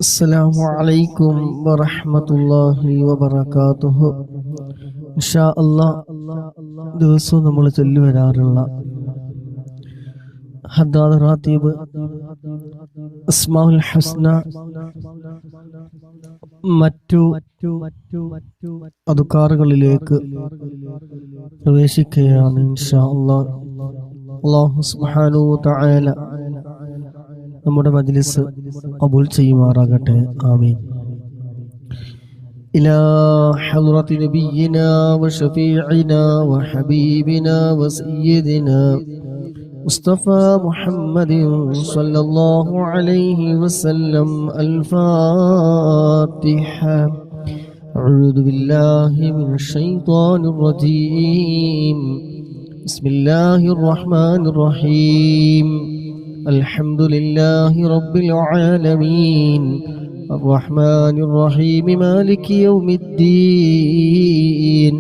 അസ്സലാമു അലൈക്കും വറഹ്മത്തുള്ളാഹി വബറകാതുഹു. ഇൻഷാ അല്ലാഹ് ദിവസവും നമ്മൾ ചൊല്ലി വരാറുള്ള ഹദ്ദാദ് റാത്തീബ് അസ്മാഉൽ ഹസ്ന മറ്റു അദ്കാറുകളിലേക്ക് പ്രവേശിക്കുകയാണ് ഇൻഷാ അല്ലാഹ്. അല്ലാഹു സുബ്ഹാനഹു വ തആല നമ്മുടെ മജ്ലിസ് ഖബൂൽ ചെയ്യുമാറാകട്ടെ. ആമീൻ. ഇലാ ഹദ്റത്തി നബിയിനാ വശഫീഇനാ വഹബീബിനാ വസയ്യിദിനാ മുസ്തഫ മുഹമ്മദിൻ സ്വല്ലല്ലാഹു അലൈഹി വസല്ലം. അൽ-ഫാത്തിഹ. അഊദു ബില്ലാഹി മിനശ് ശൈത്വാനിർ റജീം. ബിസ്മില്ലാഹിർ റഹ്മാനിർ റഹീം. الحمد لله رب العالمين الرحمن الرحيم مالك يوم الدين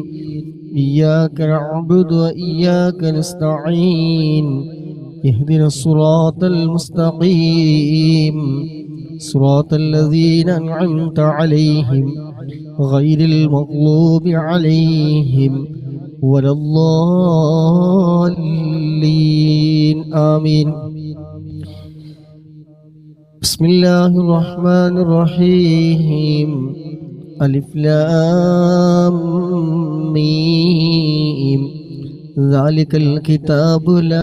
إياك نعبد وإياك نستعين اهدنا الصراط المستقيم صراط الذين أنعمت عليهم غير المغضوب عليهم ولا الضالين. آمين. بسم الله الرحمن الرحيم. ألف لام ميم ذلك الكتاب لا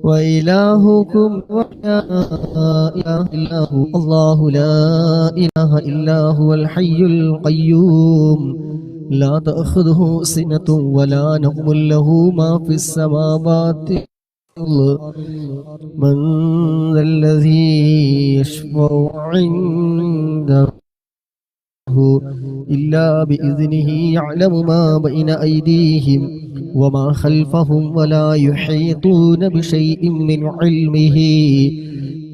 وإلهكم لا إله إلا هو الله لا إله إلا هو الحي القيوم لا تأخذه سنة ولا نوم له ما في السماوات من ذا الذي يشفع عنده إلا بإذنه يعلم ما بين أيديهم وما خلفهم ولا يحيطون بشيء من علمه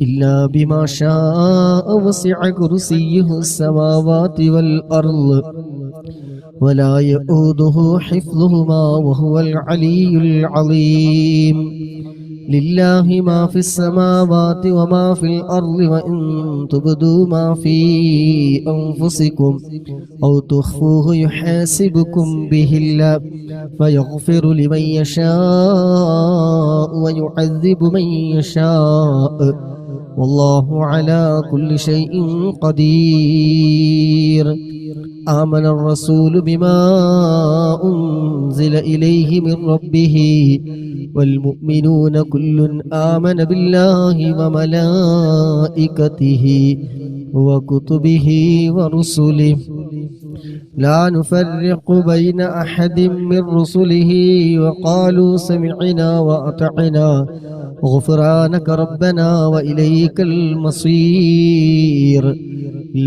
إلا بما شاء وسع كرسيه السماوات والأرض ولا يؤوده حفظهما وهو العلي العظيم. لله ما في السماوات وما في الأرض وإن تبدوا ما في أنفسكم أو تخفوه يحاسبكم به الله فيغفر لمن يشاء ويعذب من يشاء والله على كل شيء قدير. آمن الرسول بما أنزل إليه من ربه والمؤمنون كل آمن بالله وملائكته وكتبه ورسله لا نفرق بين أحد من رسله وقالوا سمعنا وأطعنا غفرانك ربنا وإليك المصير.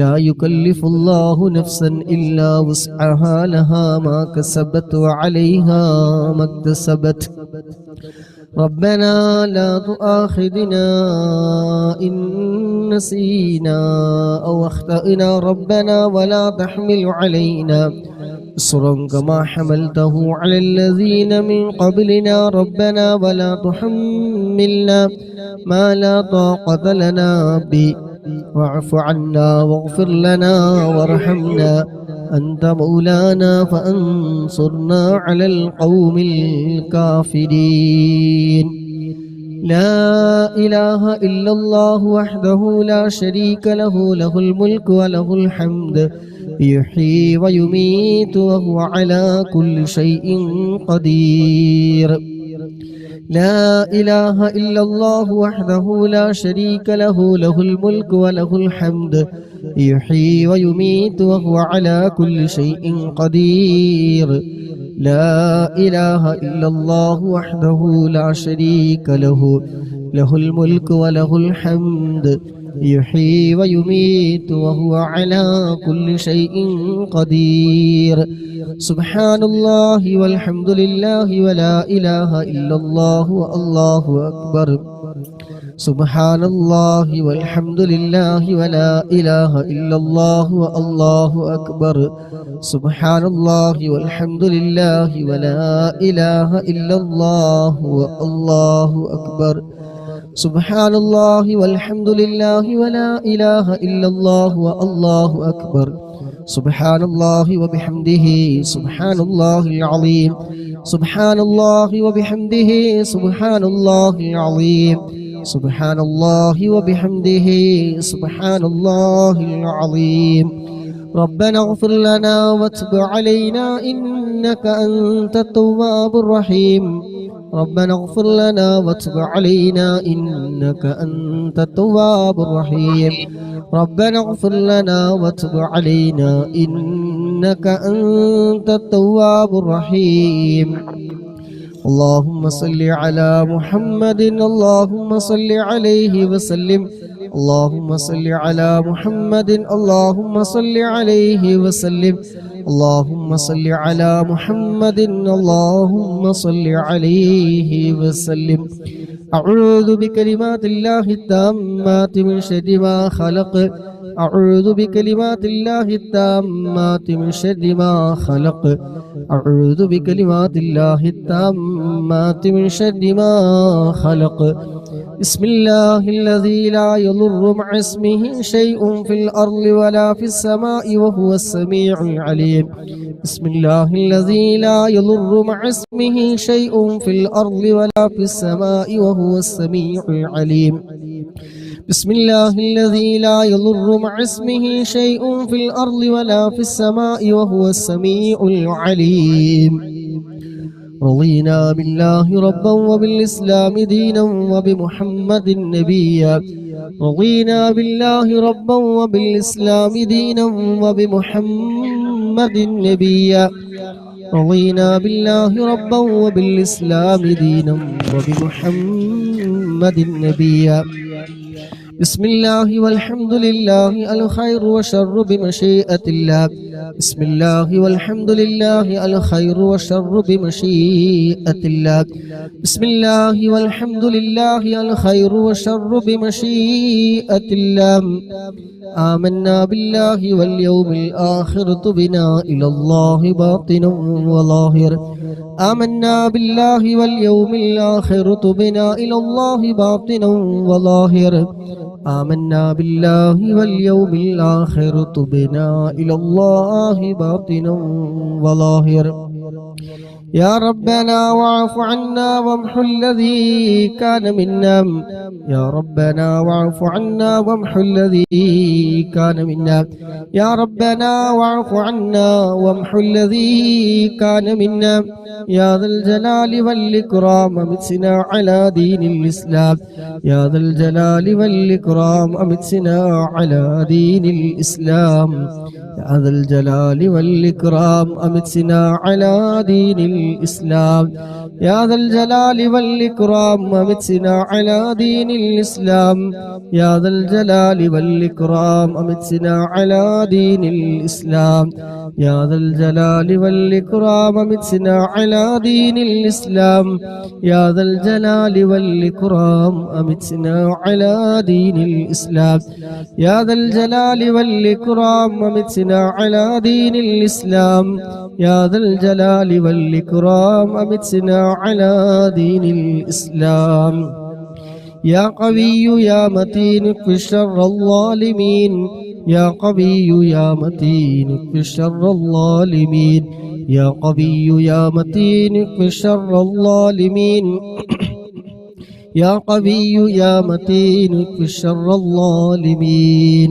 لا يكلف الله نفسا إلا وسعها لها ما كسبت وعليها ما اكتسبت. ربنا لا تؤاخذنا إن نسينا أو أخطأنا ربنا ولا تحمل علينا إصرا كما حملته على الذين من قبلنا ربنا ولا تحملنا ما لا طاقة لنا به واعف عنا واغفر لنا وارحمنا أنت مولانا فأنصرنا على القوم الكافرين. لا إله إلا الله وحده لا شريك له له الملك وله الحمد يحيي ويميت وهو على كل شيء قدير. لا إله إلا الله وحده لا شريك له له الملك وله الحمد يحيي ويميت وهو على كل شيء قدير. لا إله إلا الله وحده لا شريك له له الملك وله الحمد يحيي ويميت وهو على كل شيء قدير. سبحان الله والحمد لله ولا إله إلا الله والله أكبر. سبحان الله والحمد لله ولا إله إلا الله والله أكبر. سبحان الله والحمد لله ولا إله إلا الله والله أكبر. سبحان الله والحمد لله ولا إله إلا الله والله أكبر. سبحان الله وبحمده سبحان الله العظيم. سبحان الله وبحمده سبحان الله العظيم. سبحان الله وبحمده سبحان الله العظيم. ربنا اغفر لنا وتب علينا إنك أنت التواب الرحيم. ربنا اغفر لنا وتب علينا إنك أنت التواب الرحيم. ربنا اغفر لنا وتب علينا إنك أنت التواب الرحيم. اللهم صل على محمد. اللهم صل عليه وسلم. اللهم صل على محمد. اللهم صل عليه وسلم. اللهم صل على محمد. اللهم صل عليه وسلم. أعوذ بكلمات الله التامات من شر ما خلق. أعوذ بكلمات الله التامات من شر ما خلق. أعوذ بكلمات الله التامات من شر ما خلق. بسم الله الذي لا يضر مع اسمه شيء في الأرض ولا في السماء وهو السميع العليم. بسم الله الذي لا يضر مع اسمه شيء في الأرض ولا في السماء وهو السميع العليم. بسم الله الذي لا يضر مع اسمه شيء في الأرض ولا في السماء وهو السميع العليم. رضينا بالله ربا وبالإسلام دينا وبمحمد نبيا. رضينا بالله ربا وبالإسلام دينا وبمحمد نبيا. رضينا بالله ربا وبالإسلام دينا وبمحمد نبيا. بسم الله والحمد لله الخير والشر بمشيئة الله. بسم الله والحمد لله الخير والشر بمشيئة الله. بسم الله والحمد لله الخير والشر بمشيئة الله. آمنا بالله واليوم الآخر تبنا إلى الله باطنا وظاهر. آمنا بالله واليوم الآخر تبنا إلى الله باطنا وظاهر. آمنا بالله واليوم الآخر تبنا إلى الله باطنا وظاهر. يا ربنا واعف عنا وامحو الذي كان منا. يا ربنا واعف عنا وامحو الذي كان منا. يا ربنا واعف عنا وامحو الذي كان منا. يا ذا الجلال والإكرام أمتنا على دين الإسلام. يا ذا الجلال والإكرام أمتنا على دين الإسلام. يا ذا الجلال والإكرام أمتنا على دين الإسلام. يا ذا الجلال والإكرام أمتنا على دين الإسلام. يا ذا الجلال والإكرام أمتنا على دين الإسلام. يا ذا الجلال والإكرام أمتنا على دين الإسلام. يا ذا الجلال والإكرام أمتنا على دين الإسلام. يا ذا الجلال والإكرام أمتنا على دين الإسلام. يا ذا الجلال والإكرام أمتنا على دين الإسلام. يا قوي يا متين اكف شر الظالمين. يا قوي يا متين اكف شر الظالمين. يا قوي يا متين اكف شر الظالمين. يا قوي يا متين اكف شر الظالمين.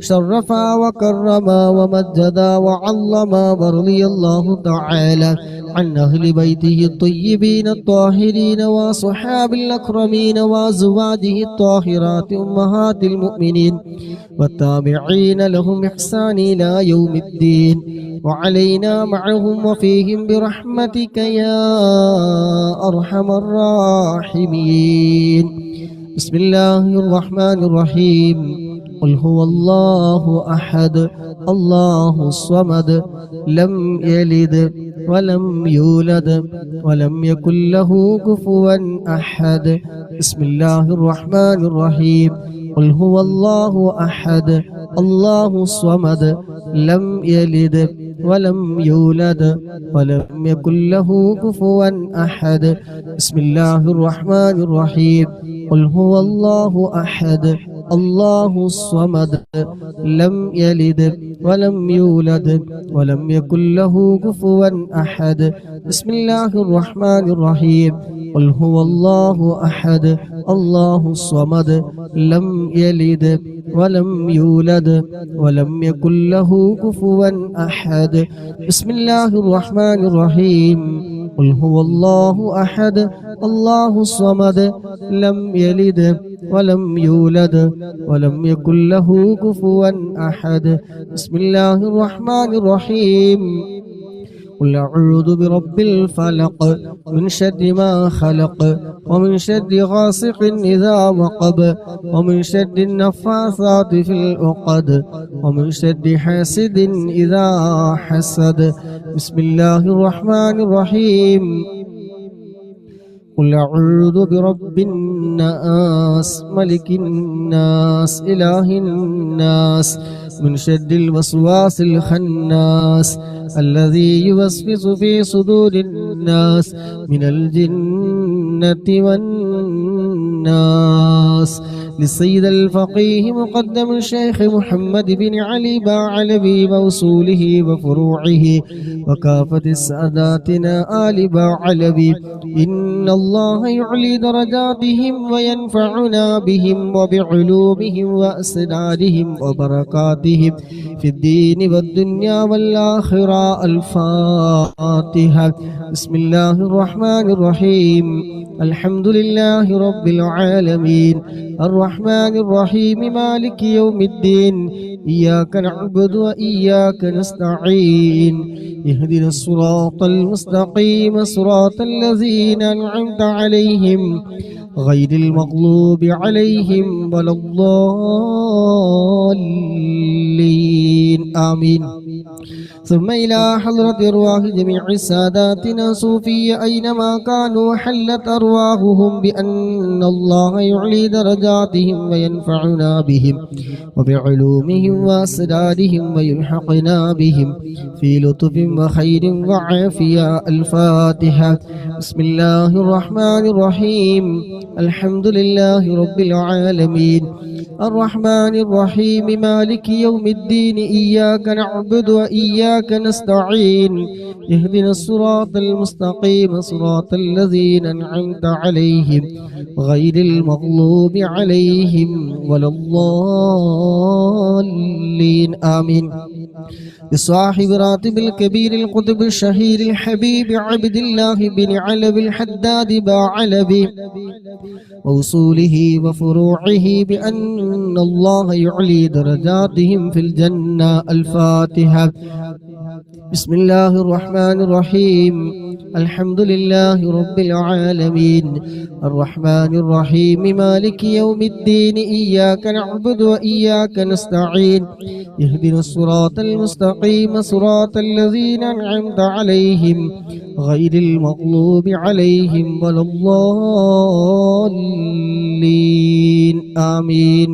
شرفا وكرما ومجدا وعظما، ورضي الله تعالى عن أهل بيته الطيبين الطاهرين وصحاب الأكرمين وأزواجه الطاهرات أمهات المؤمنين والتابعين لهم إحسان إلى يوم الدين، وعلينا معهم وفيهم برحمتك يا أرحم الراحمين. بسم الله الرحمن الرحيم. قل هو الله أحد الله الصمد لم يلد ولم يولد ولم يكن له كفوا أحد. بسم الله الرحمن الرحيم. قل هو الله أحد الله الصمد لم يلد ولم يولد ولم يكن له كفوا أحد. بسم الله الرحمن الرحيم. قل هو الله أحد الله الصمد لم يلد ولم يولد ولم يكن له كفوا أحد. بسم الله الرحمن الرحيم. قل هو الله أحد الله الصمد لم يلد ولم يولد ولم يكن له كفوا أحد. بسم الله الرحمن الرحيم. قل هو الله أحد الله الصمد لم يلد ولم يولد ولم يكن له كفوا أحد. بسم الله الرحمن الرحيم. قل أعوذ برب الفلق من شر ما خلق ومن شر غاسق إذا وقب ومن شر النفاثات في العقد ومن شر حاسد إذا حسد. بسم الله الرحمن الرحيم. قل أعوذ برب الناس ملك الناس إله الناس من شر الوسواس الخناس الذي يوسوس في صدور الناس من الجنة والناس. للسيد الفقيه مقدم الشيخ محمد بن علي باعلبي موصوله وفروعه وكافة الساداتنا آل باعلبي. إن الله يعلي درجاتهم وينفعنا بهم وبعلومهم وأسرارهم وبركاتهم في الدين والدنيا والآخرة. الفاتحة. بسم الله الرحمن الرحيم. الحمد لله رب العالمين الرحمن الرحيم مالك يوم الدين إياك نعبد وإياك نستعين اهدنا الصراط المستقيم صراط الذين أنعمت عليهم غير المغلوب عليهم ولا الضالين آمين. ثم إلى حضرة أرواح جميع ساداتنا صوفية أينما كانوا حلت أرواحهم بأن الله يعلي درجاتهم وينفعنا بهم وبعلومهم وأسرارهم ويلحقنا بهم في لطف وخير وعافية. الفاتحة. بسم الله الرحمن الرحيم. الحمد لله رب العالمين الرحمن الرحيم مالك يوم الدين إياك نعبد وإياك نستعين اهدنا الصراط المستقيم صراط الذين أنعمت عليهم غير المغلوب عليهم ولا الضالين آمين. بصاحب راتب الكبير القطب الشهير الحبيب عبد الله بن علب الحداد باعلبي ووصوله وفروعه بأن الله يعلي درجاتهم في الجنة. الفاتحة. بسم الله الرحمن الرحيم. الحمد لله رب العالمين الرحمن الرحيم مالك يوم الدين إياك نعبد وإياك نستعين اهدنا الصراط المستقيم صراط الذين أنعمت عليهم غير المغلوب عليهم ولا الضالين آمين.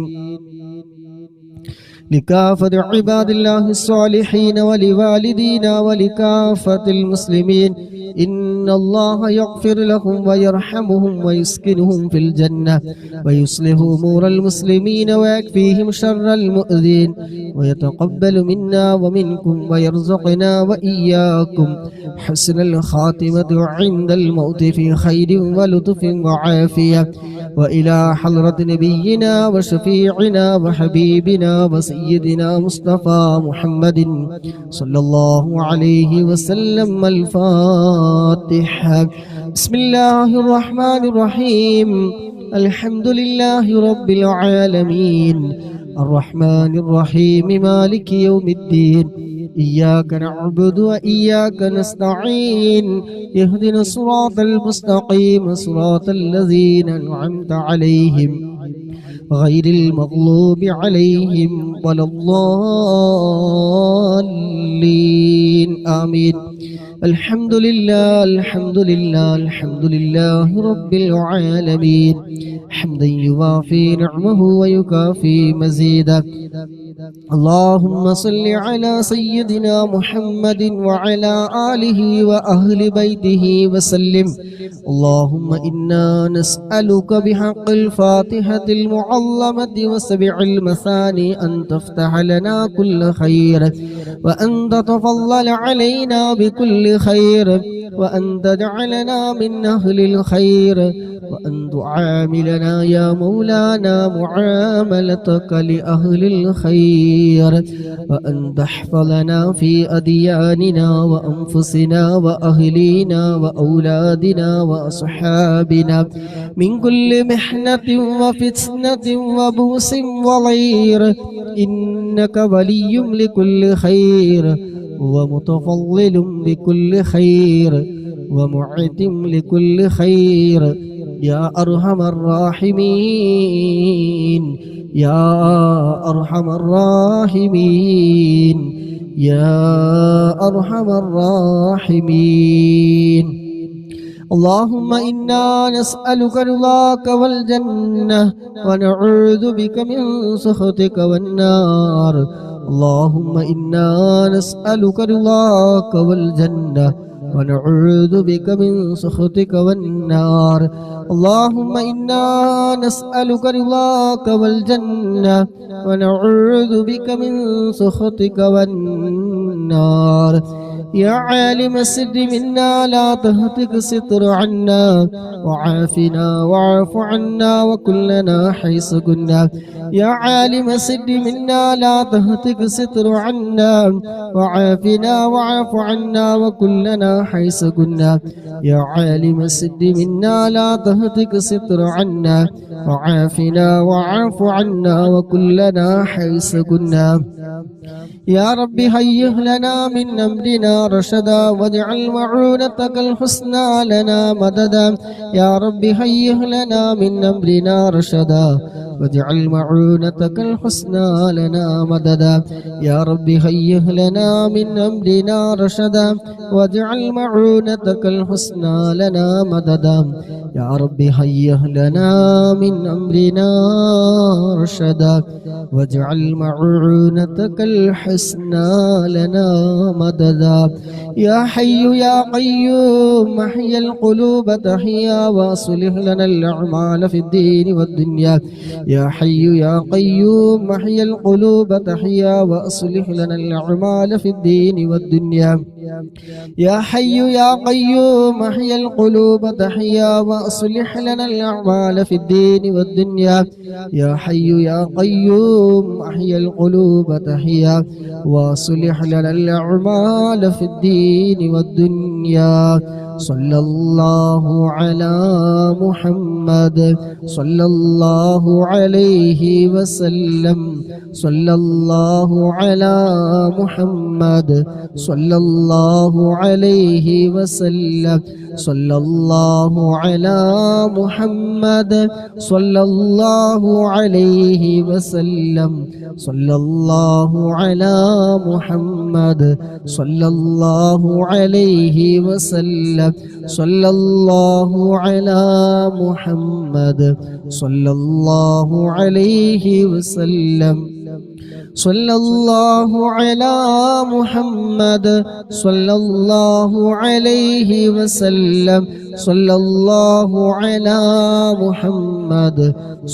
لكافة عباد الله الصالحين ولوالدينا ولكافة المسلمين إن الله يغفر لهم ويرحمهم ويسكنهم في الجنة ويصلح أمور المسلمين ويكفيهم شر المؤذين ويتقبل منا ومنكم ويرزقنا وإياكم حسن الخاتمة عند الموت في خير ولطف وعافية. وإلى حضرة نبينا وشفيعنا وحبيبنا وسيدنا وسيدنا مصطفى محمد صلى الله عليه وسلم. الفاتحة. بسم الله الرحمن الرحيم. الحمد لله رب العالمين الرحمن الرحيم مالك يوم الدين إياك نعبد وإياك نستعين اهدنا الصراط المستقيم صراط الذين أنعمت عليهم غير المغلوب عليهم ولا الضالين آمين. الحمد لله الحمد لله الحمد لله رب العالمين حمدا يوافي نعمه ويكافي مزيدا. اللهم صل على سيدنا محمد وعلى آله وأهل بيته وسلم. اللهم إنا نسألك بحق الفاتحة المعظمة وسبع المثاني أن تفتح لنا كل خير وأن تتفضل علينا بكل خير وأن تجعلنا من أهل الخير وأن تعاملنا يا مولانا معاملتك لأهل الخير وأن تحفظنا في أدياننا وأنفسنا وأهلينا وأولادنا وأصحابنا من كل محنة وفتنة وبؤس وضير إنك ولي لكل خير ومتفضل بكل خير ومعت لكل خير يا أرحم الراحمين يا أرحم الراحمين يا أرحم الراحمين. اللهم إنا نسألك رضاك والجنة ونعوذ بك من سخطك والنار. اللهم إنا نسألك رضاك والجنة ونعوذ بك من سخطك والنار. اللهم إنا نسألك رضاك والجنة ونعوذ بك من سخطك والنار. يا عالم السر منا لا تهتك ستر عنا وعافنا واعف عنا وكلنا حيث كنا. يا عالم السر منا لا تهتك ستر عنا وعافنا واعف عنا وكلنا حيث كنا. يا عالم السر منا لا تهتك ستر عنا وعافنا واعف عنا وكلنا حيث كنا. يا رب هيئ لنا من أمرنا رشدا واجعل معونتك الحسنى لنا مددا. يا رب هيئ لنا من أمرنا رشدا واجعل معونتك الحسنى لنا مددا. يا رب هيئ لنا من أمرنا رشدا واجعل معونتك الحسنى لنا مددا. يا رب هيئ لنا من أمرنا رشدا واجعل معونتك الحسنى لنا مددا. يا حي يا قيوم احيي القلوب تحيا واصلح لنا الأعمال في الدين والدنيا. يا حي يا قيوم احيي القلوب تحيا واصلح لنا الأعمال في الدين والدنيا. يا حي يا قيوم احيي القلوب تحيا واصلح لنا الأعمال في الدين والدنيا. يا حي يا قيوم احيي القلوب تحيا واصلح لنا الأعمال في الدين والدنيا. صلى الله على محمد صلى الله عليه وسلم. صلى الله على محمد صلى الله عليه وسلم. صلى الله على محمد صلى الله عليه وسلم. صلى الله على محمد صلى الله عليه وسلم. صلى الله على محمد صلى الله عليه وسلم. صلى الله على محمد صلى الله عليه وسلم. صلى الله على محمد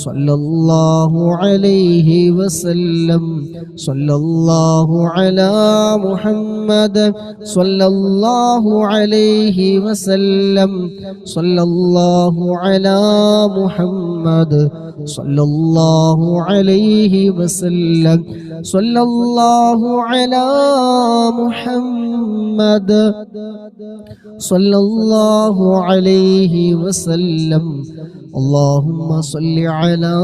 صلى الله عليه وسلم صلى الله على محمد صلى الله عليه وسلم صلى الله على محمد صلى الله عليه وسلم صلى الله على محمد صلى الله عليه وسلم اللهم صل على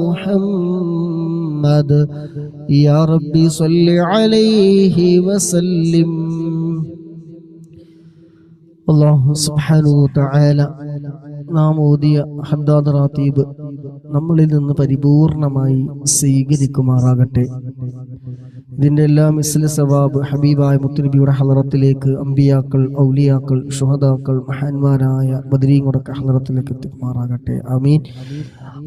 محمد يا ربي صل عليه وسلم. അല്ലാഹു സുബ്ഹാനഹു വതആല നാം ഓതിയ ഹദ്ദാദ് റാത്തീബ് നമ്മളിൽ നിന്ന് പരിപൂർണമായി സ്വീകരിക്കുമാറാകട്ടെ. ഇതിന്റെ എല്ലാം മിസ്ല സവാബ് ഹബീബായ മുത്തുനബിയുടെ ഹളറത്തിലേക്ക്, അമ്പിയാക്കൾ, ഔലിയാക്കൾ, ശുഹദാക്കൾ, മഹാന്മാരായ ബദരീങ്ങളുടെ ഹളറത്തിലേക്ക് എത്തിക്കുമാറാകട്ടെ. ആമീൻ.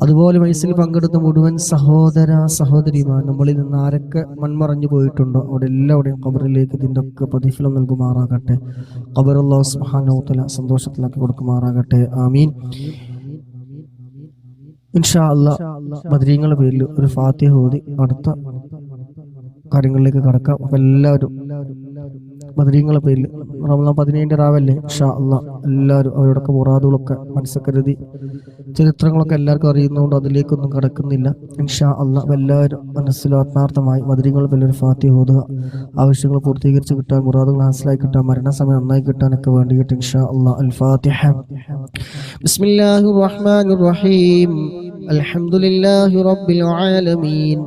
അതുപോലെ മൈസിൽ പങ്കെടുത്ത മുഴുവൻ സഹോദര സഹോദരിമാർ, നമ്മളിൽ നിന്ന് ആരൊക്കെ മൺമറഞ്ഞു പോയിട്ടുണ്ടോ അവിടെ എല്ലാവരുടെയും ഖബറിലേക്ക് ഇതിൻ്റെ ഒക്കെ പ്രതിഫലം നൽകുമാറാകട്ടെ. ഖബർ അല്ലാഹു സുബ്ഹാനഹു വ തആല സന്തോഷത്തിലാക്കി കൊടുക്കുമാറാകട്ടെ. ആമീൻ. ഇൻഷാ അല്ലാഹ് ബദരീങ്ങളുടെ പേരിൽ ഒരു ഫാത്തിഹ ഓതി അടുത്ത കാര്യങ്ങളിലേക്ക് കടക്കാം. അപ്പൊ എല്ലാവരും ബദരീങ്ങളുടെ പേരിൽ റമദാൻ 17 രാവല്ലേ, ഇൻഷാ അല്ലാഹ് എല്ലാവരും അവരോടൊക്കെ മുറാദുകളൊക്കെ മനസ്സക്കരുതി, ചരിത്രങ്ങളൊക്കെ എല്ലാവർക്കും അറിയുന്നതുകൊണ്ട് അതിലേക്കൊന്നും കടക്കുന്നില്ല. ഇൻഷാ അല്ലാഹ് എല്ലാവരും മനസ്സിൽ ആത്മാർത്ഥമായി ബദരീങ്ങളുടെ പേരിൽ ഒരു ഫാത്തിഹ ഓതുക. ആവശ്യങ്ങൾ പൂർത്തീകരിച്ച് കിട്ടാൻ, മുറാദുകൾ ഹാസിലായി കിട്ടാൻ, മരണസമയം നന്നായി കിട്ടാനൊക്കെ വേണ്ടിയിട്ട് ഇൻഷാ അല്ലാഹ്. അൽ ഫാത്തിഹ. ബിസ്മില്ലാഹിർ റഹ്മാനിർ റഹീം. അൽഹംദുലില്ലാഹി റബ്ബിൽ ആലമീൻ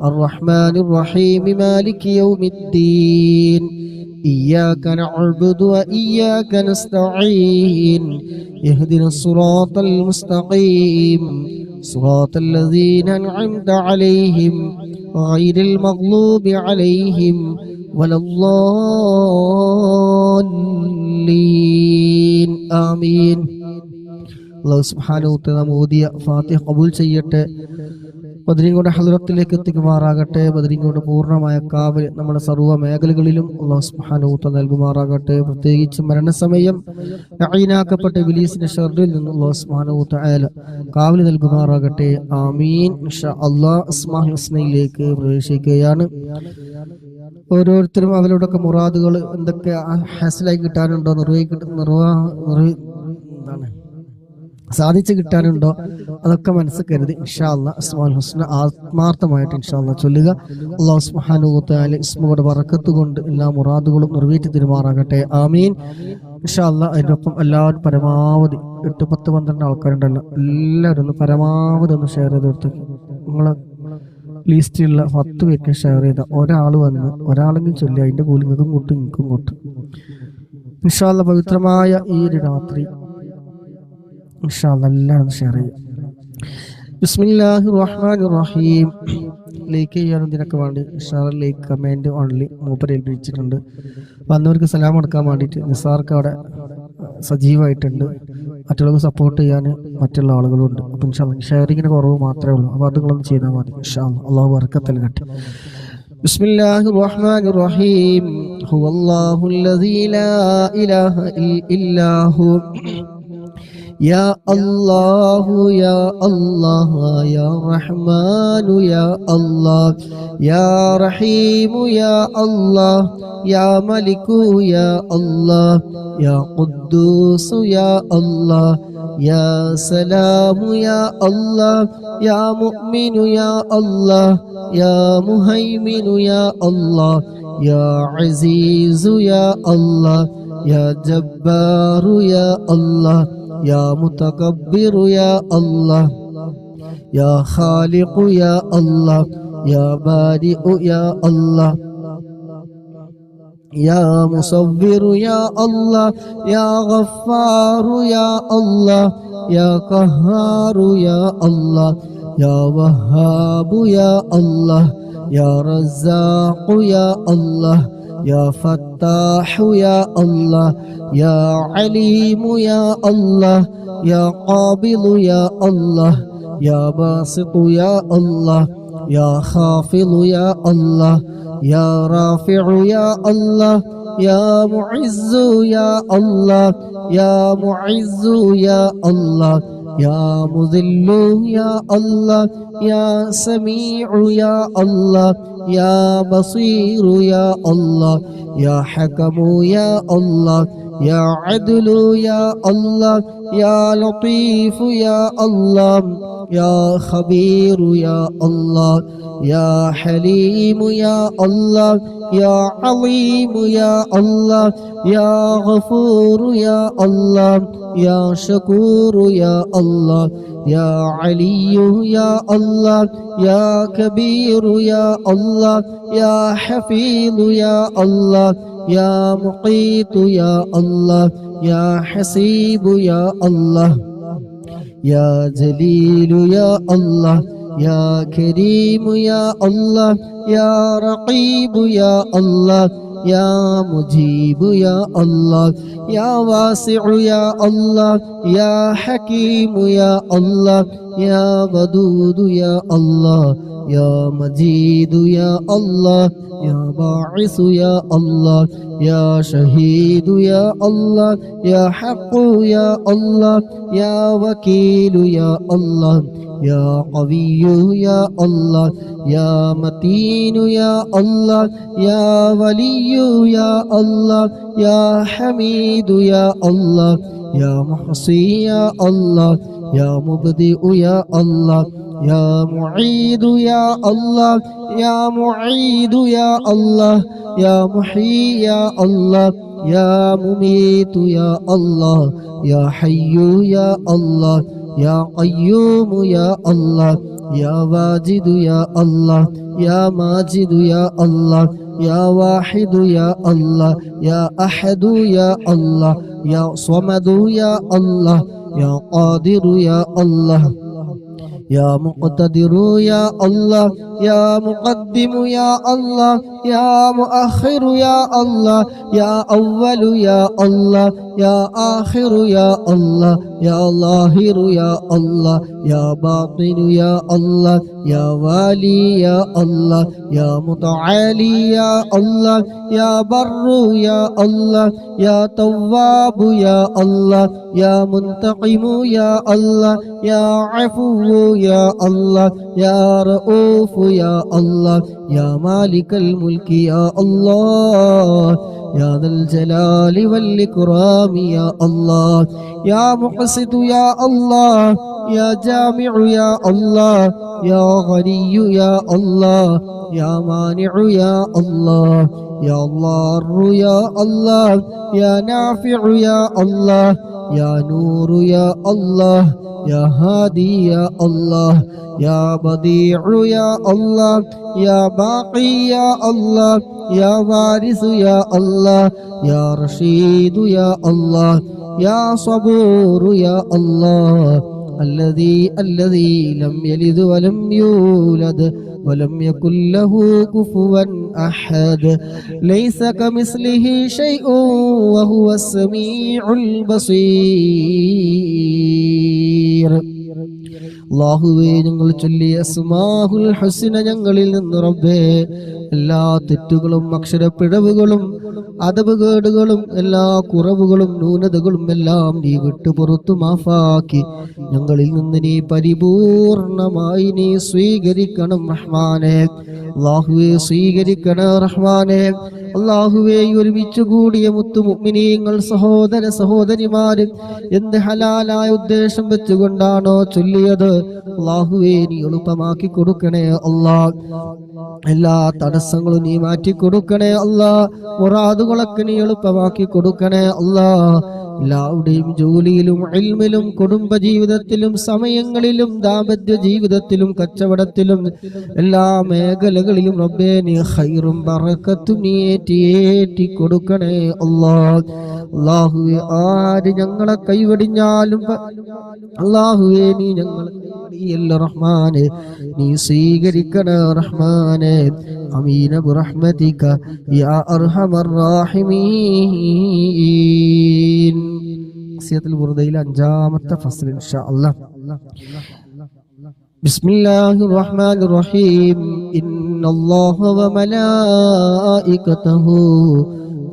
الرحمن الرحيم مالك يوم الدين إياك نعبد وإياك نستعين اهدنا الصراط المستقيم صراط الذين أنعمت عليهم غير المغضوب عليهم ولا الضالين آمين. അല്ലാഹു സുബ്ഹാനഹു വ തആല മോദിയ ഫാത്തിഹ ഖബൂൽ ചെയ്യട്ടെ. ബദരീങ്ങളുടെ ഹളറത്തിലേക്ക് എത്തിക്കുമാറാകട്ടെ. ബദരീങ്ങളുടെ പൂർണ്ണമായ കാവൽ നമ്മുടെ സർവ്വ മേഖലകളിലും അല്ലാഹു സുബ്ഹാനഹു വ തആല നൽകുമാറാകട്ടെ. പ്രത്യേകിച്ച് മരണസമയം ലഈനാക്കപ്പെട്ട ഇബ്ലീസിന്റെ ശർറിൽ നിന്ന് അല്ലാഹു സുബ്ഹാനഹു വ തആല കാവൽ നൽകുമാറാകട്ടെ. ആമീൻ. ഇൻഷാ അല്ലാഹ് അസ്മാഉൽ ഹുസ്നയിലേക്ക് പ്രവേശിക്കുകയാണ്. ഓരോരുത്തരും അവരുടെയൊക്കെ മുറാദുകൾ എന്തൊക്കെ ഹാസിലായി കിട്ടാനുണ്ടോ, സാധിച്ചു കിട്ടാനുണ്ടോ അതൊക്കെ മനസ്സിൽ കരുതി ഇൻഷാ അല്ലാഹ് അസ്മാഉൽ ഹുസ്ന ആത്മാർത്ഥമായിട്ട് ഇൻഷാ അല്ലാഹ് ചൊല്ലുക. അല്ലാഹു സുബ്ഹാനഹു വ തആല ഇസ്മുകളുടെ ബറക്കത്ത് കൊണ്ട് എല്ലാ മുറാദുകളും നിറവേറ്റി തരുമാറാകട്ടെ. ആമീൻ. ഇൻഷാ അല്ലാഹ് അതിനൊപ്പം എല്ലാവരും പരമാവധി 8, 10, 12 ആൾക്കാരുണ്ടല്ലോ, എല്ലാവരും ഒന്ന് പരമാവധി ഒന്ന് ഷെയർ ചെയ്ത് കൊടുത്ത് നിങ്ങളെ ലിസ്റ്റിലുള്ള 10 പേർക്ക് ഷെയർ ചെയ്ത ഒരാൾ വന്ന് ഒരാളെങ്കിലും ചൊല്ലി അതിന്റെ കൂലി നിങ്ങൾക്കും കൂട്ടും നിങ്ങൾക്കും കൂട്ടും. ഇൻഷാ അല്ലാഹ് പവിത്രമായ ഈ ഒരു രാത്രി ഇൻഷാ അല്ലാഹ് എല്ലാവരും ഷെയർ ചെയ്യും. ബിസ്മില്ലാഹിർ റഹ്മാനിർ റഹീം. ലൈക്ക് ചെയ്യാനും ഇതിനൊക്കെ വേണ്ടി ഷെയറിലേക്ക് കമന്റ് ഓൺലി മൂപ്പർ ഏൽപ്പിച്ചിട്ടുണ്ട്. വന്നവർക്ക് സലാം അടക്കാൻ വേണ്ടിയിട്ട് നിസാർക്ക് അവിടെ സജീവമായിട്ടുണ്ട്. മറ്റുള്ളവർക്ക് സപ്പോർട്ട് ചെയ്യാൻ മറ്റുള്ള ആളുകളുണ്ട്. അപ്പം ഇൻഷാ അല്ലാഹ് ഷെയറിങ്ങിന് കുറവ് മാത്രമേ ഉള്ളൂ. അപ്പോൾ അതുങ്ങളൊന്നും ചെയ്താൽ മതി. ഇൻഷാ അല്ലാഹ്. അല്ലാഹു ബറക്കത്ത് നൽകട്ടെ. ബിസ്മില്ലാഹിർ റഹ്മാനിർ റഹീം. ഹുവല്ലാഹുല്ലദീ ലാ ഇലാഹ ഇല്ലാഹു يا الله يا الله يا رحمن يا الله يا رحيم يا الله يا ملك يا الله يا قدوس يا الله يا سلام يا الله يا مؤمن يا الله يا مهيمن يا الله يا عزيز يا الله يا جبار يا الله يا متكبر يا الله يا خالق يا الله يا بارئ يا الله يا مصور يا الله يا غفار يا الله يا قهار يا الله يا وهاب يا الله يا رزاق يا الله يا فتاح يا الله يا عليم يا الله يا قابض يا الله يا باسط يا الله يا خافض يا الله يا رافع يا الله يا معز يا الله يا معز يا الله يا مذل يا الله يا سميع يا الله يا بصير يا الله يا حكم يا الله يا عدل يا الله يا لطيف يا الله يا خبير يا الله يا حليم يا الله يا عظيم يا الله يا غفور يا الله يا شكور يا الله يا علي يا الله يا كبير يا الله يا حفيظ يا الله يا مقيت يا الله يا حسيب يا الله يا جليل يا الله يا كريم يا الله يا رقيب يا الله يا مجيب يا الله يا واسع يا الله يا حكيم يا الله يا ودود يا الله يا مجيد يا الله يا باعث يا الله يا شهيد يا الله يا حق يا الله يا وكيل يا الله يا قوي يا الله يا متين يا الله يا ولي يا الله يا حميد يا الله يا محصي يا الله يا مبدئ يا الله يا معيد يا الله يا معيد يا الله يا محيي يا الله يا مميت يا الله يا حي يا الله يا قيوم يا الله يا واجد يا الله يا ماجد يا الله يا واحد يا الله يا أحد يا الله يا صمد يا الله يا قادر يا الله يا مقتدر يا الله يا مقدم يا الله يا مؤخر يا الله يا أول يا الله يا آخر يا الله يا ظاهر يا الله يا باطن يا الله يا والي يا الله يا متعالي يا الله يا بر يا الله يا تواب يا الله يا منتقم يا الله يا عفو يا الله يا رؤوف يا الله يا مالك الملك يا الله يا ذا الجلال والإكرام يا الله يا مقسط يا الله يا جامع يا الله يا غني يا الله يا مانع يا الله يا ضار يا الله يا نافع يا الله يا نور يا الله يا هادي يا الله يا بديع يا الله يا باقي يا الله يا وارث يا الله يا رشيد يا الله يا صبور يا الله الذي لم يلد ولم يولد ولم يكن له كفوا أحد ليس كمثله شيء وهو السميع البصير അല്ലാഹുവേ ഞങ്ങൾ ചൊല്ലിയ അസ്മാഉൽ ഹുസ്ന ഞങ്ങളിൽ നിന്ന് റബ്ബേ എല്ലാ തെറ്റുകളും അക്ഷരപ്പിഴവുകളും അദബുകേടുകളും എല്ലാ കുറവുകളും ന്യൂനതകളും എല്ലാം നീ വിട്ടുപുറത്തു മാഫാക്കി ഞങ്ങളിൽ നിന്ന് നീ പരിപൂർണമായി നീ സ്വീകരിക്കണം റഹ്മാനേ. അല്ലാഹുവേ സ്വീകരിക്കണം റഹ്മാനേ. അല്ലാഹുവേ ഒരുമിച്ച് കൂടിയ മുത്തു മുഅ്മിനീങ്ങൾ സഹോദര സഹോദരിമാര് എന്ത് ഹലാലായ ഉദ്ദേശം വെച്ചുകൊണ്ടാണോ ചൊല്ലിയത് അല്ലാഹുവേ നീ എളുപ്പമാക്കി കൊടുക്കണേ അല്ലാഹ്. എല്ലാ തടസ്സങ്ങളും നീ മാറ്റി കൊടുക്കണേ അല്ലാഹ്. മുറാദുകളൊക്കെ നീ എളുപ്പമാക്കി കൊടുക്കണേ അല്ലാഹ്. എല്ലാവരുടെയും ജോലിയിലും ഇൽമിലും കുടുംബ ജീവിതത്തിലും സമയങ്ങളിലും ദാമ്പത്യ ജീവിതത്തിലും കച്ചവടത്തിലും എല്ലാ മേഖലകളിലും റബ്ബേ നീ ഖൈറും ബറക്കത്തും നീ ഏറ്റി കൊടുക്കണേ അല്ലാഹ്. അല്ലാഹുവേ ആര് ഞങ്ങളെ കൈവടിഞ്ഞാലും അല്ലാഹുവേ നീ ഞങ്ങളെ കൈവടിയല്ല റഹ്മാനെ, നീ സ്വീകരിക്കണേ റഹ്മാനെ. അമീന ബിറഹ്മതിക യാ അർഹമർ റഹീമീൻ. ഖസിയത്തുൽ ബുർദയിലെ 5-ാമത്തെ ഫസ്ൽ ഇൻഷാ അല്ലാഹ്. ബിസ്മില്ലാഹിർ റഹ്മാനിർ റഹീം. ഇന്നല്ലാഹ വ മലായികതഹു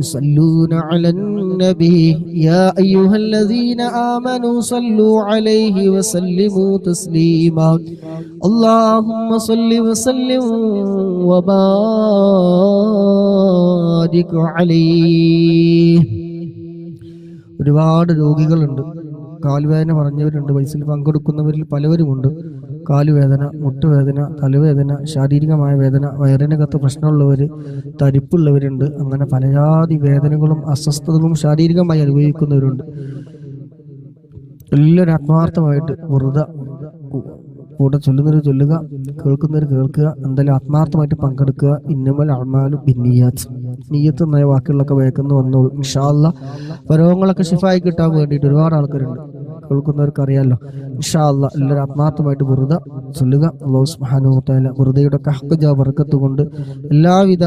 يصلون على النبي يا أيها الذين آمنوا صلوا عليه وسلموا تسليما اللهم صل وسلم وبارك عليه. ഒരുപാട് രോഗികളുണ്ട്, കാലുവേദന പറഞ്ഞവരുണ്ട്, വയസ്സിൽ പങ്കെടുക്കുന്നവരിൽ പലവരുമുണ്ട്. കാലുവേദന, മുട്ടുവേദന, തലവേദന, ശാരീരികമായ വേദന, വയറിനകത്ത് പ്രശ്നമുള്ളവർ, തരിപ്പുള്ളവരുണ്ട്. അങ്ങനെ പലജാതി വേദനകളും അസ്വസ്ഥതകളും ശാരീരികമായി അനുഭവിക്കുന്നവരുണ്ട്. എല്ലാവരും ആത്മാർത്ഥമായിട്ട് വെറുതെ കൂടെ ചൊല്ലുന്നവർ ചൊല്ലുക, കേൾക്കുന്നവർ കേൾക്കുക, എന്തായാലും ആത്മാർത്ഥമായിട്ട് പങ്കെടുക്കുക. ഇന്നമൽ അഅ്മാലു ബിന്നിയാത്ത്, നിയ്യത്ത് എന്ന വാക്കുകളൊക്കെ വേഗന്ന് വന്നോളൂ. ഇൻഷാ അല്ലാഹ് രോഗങ്ങളൊക്കെ ശിഫായി കിട്ടാൻ വേണ്ടിയിട്ട് ഒരുപാട് ആൾക്കാരുണ്ട്, കേൾക്കുന്നവർക്ക് അറിയാമല്ലോ. ഇൻഷാ അല്ലാഹ് എല്ലാവരും ആത്മാർത്ഥമായിട്ട് വെറുതെ ചൊല്ലുക. അല്ലാഹു സുബ്ഹാനഹു വ തആല വെറുതെയുടെ കഹ്ഖജ ബർക്കത്ത് കൊണ്ട് എല്ലാവിധ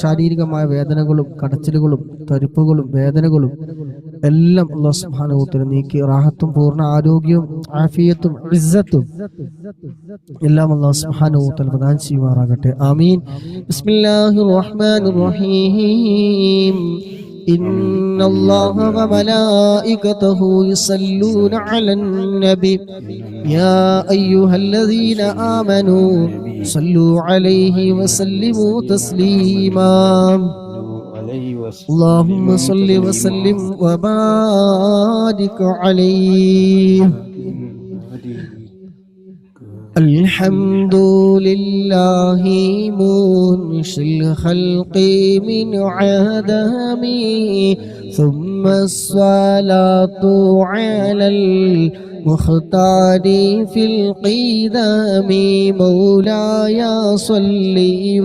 ശാരീരികമായ വേദനകളും കടച്ചിലുകളും തരിപ്പുകളും വേദനകളും എല്ലാം അല്ലാഹു സുബ്ഹാനഹു വ തആല നീക്കി റാഹത്തും പൂർണ്ണ ആരോഗ്യവും ആഫിയത്തും ഇസ്സത്തും എല്ലാം അല്ലാഹു സുബ്ഹാനഹു വ തആല പ്രദാനം ചെയ്യുമാറാകട്ടെ. ആമീൻ. ബിസ്മില്ലാഹിർ റഹ്മാനിർ റഹീം. إن الله وملائكته يصلون على النبي يا أيها الذين آمنوا صلوا عليه وسلموا تسليما اللهم صل وسلم وبارك عليه. الحمد لله منشئ الخلق من عدم ثم الصلاة على المختار في القدم مولاي صل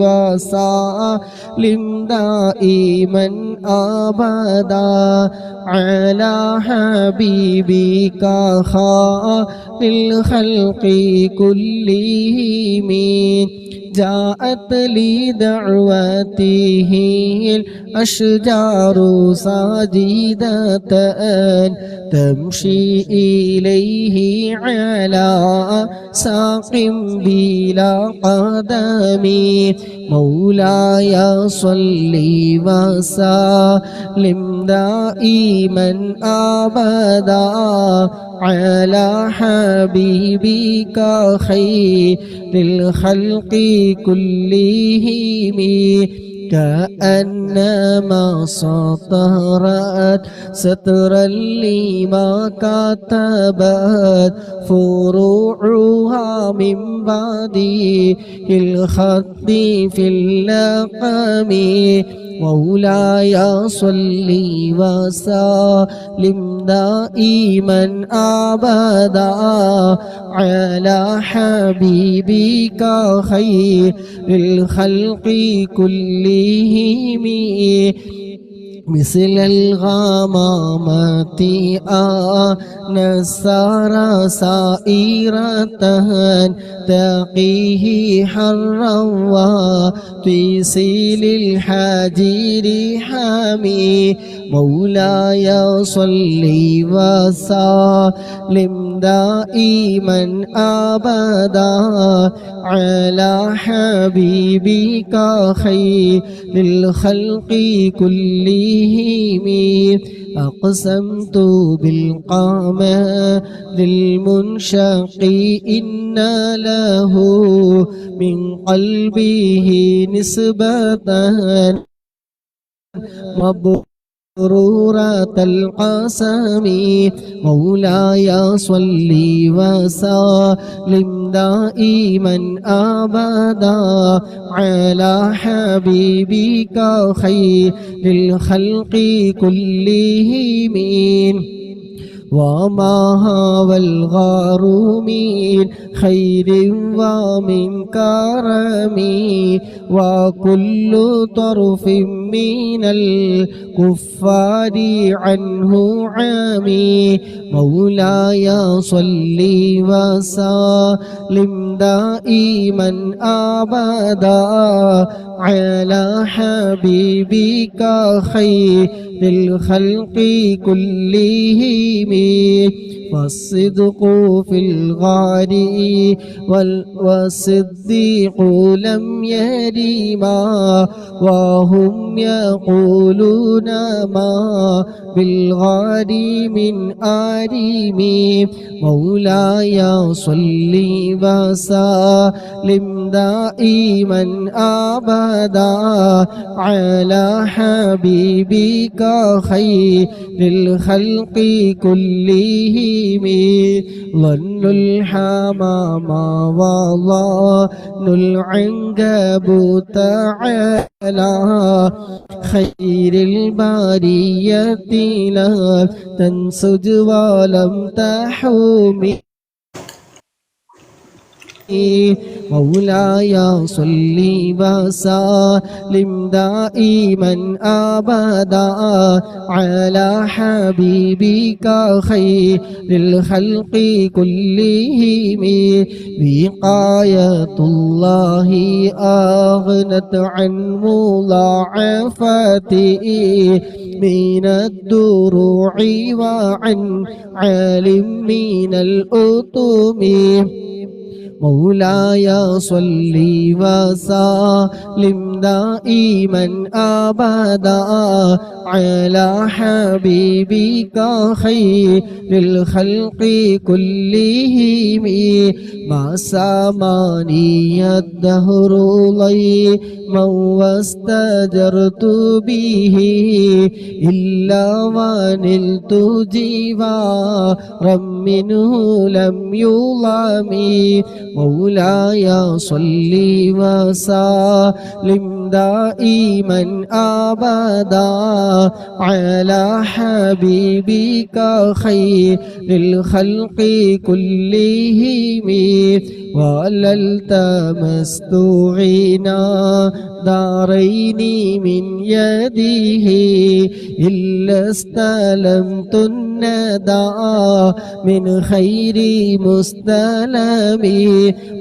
وسلم دائما أبدا على حبيبك للخلق كلهم جاءت لدعوته الأشجار ساجدة تمشي إليه على ساق بلا قدم مولاي صل وسلم دائما أبدا على حبيبك خير الخلق كلهم كأنما سطرت سترا لما كتبت فروعها من بعد الخط في اللقم مولاي صل وسلم دائما أبدا على حبيبك خير الخلق كلهم مثل الغمامة نسار سائرة تقيه حرا وتسيل الحجير حامي مولاي صل وسلم دائما أبدا على حبيبك خير الخلق كلهم أقسمت بالقمر المنشق إن له من قلبه نسبة مبرورة القسم مولاي صل وسلم دائما أبدا على حبيبك خير الخلق كلهم وما هوى الغار من خير ومن كرم وكل طرف من الكفار عنه عمي مولاي صل وسلم دائما أبدا على حبيبك خير الخلق كلهم والصدق في الغار والصديق لم يرما وهم يقولون ما بالغار من آرم مولاي صل وسلم دائما أبدا على حبيبك خير الخلق كلهم ظن الحمام وظن العنكبوت على خير البرية لا تنسج ولم تحومي مولاي صل وسلم دائما أبدا على حبيبك خير الخلق كلهم وقاية الله أغنت عن مضاعفته من الدروع وعن عالم من الأطم مولاي صل وسلم دائما أبدا على حبيبك خير الخلق كلهم ما ساماني الدهر ضيما واستجرت به إلا ونلت جوارا منه لم يظلم مولاي صل وسلم دائما أبدا على حبيبك خير الخلق كلهم ولا التمست غنى دارين من يده إلا استلمت الندى من خير مستلم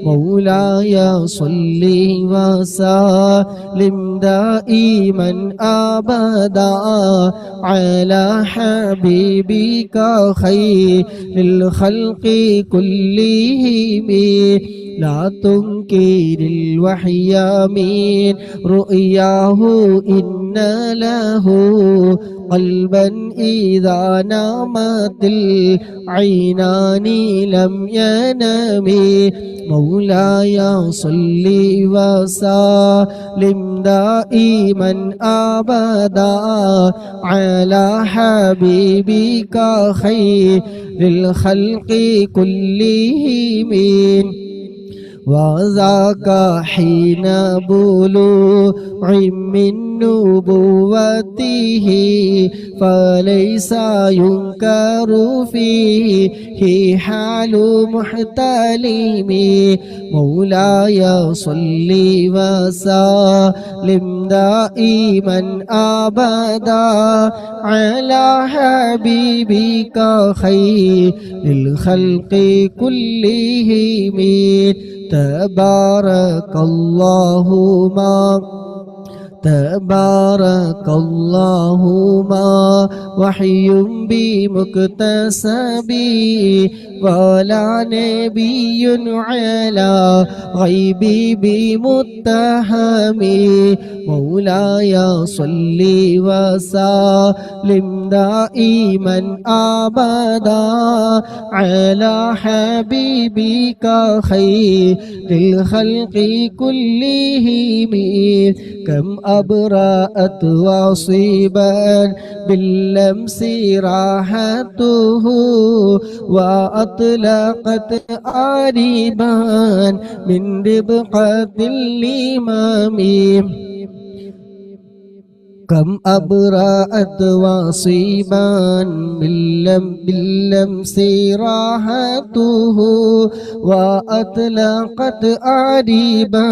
مولاي صل وسلم دائما أبدا على حبيبك خير الخلق كلهم لا تنكر الوحي من رؤياه إن له قلبا إذا نامت العينان لم ينم مولاي صل وسلم دائما أبدا على حبيبك خير الخلق كلهم وذاك حين بلوغ من نبوته فليس ينكر فيه حال محتلم مولاي صل وسلم دائما أبدا على حبيبك خير الخلق كلهم تبارك الله ما وحي بمكتسبي ولا نبي على غيبي بمتهم مولاي صل وسلم دائما أبدا على حبيبك خير الخلق كلهم كم أبرأت وصيبا باللمس راحته وأطلقت عريبا من ربقة الإمام كم أبرأت وصيبا باللمس راحته وأطلقت عريبا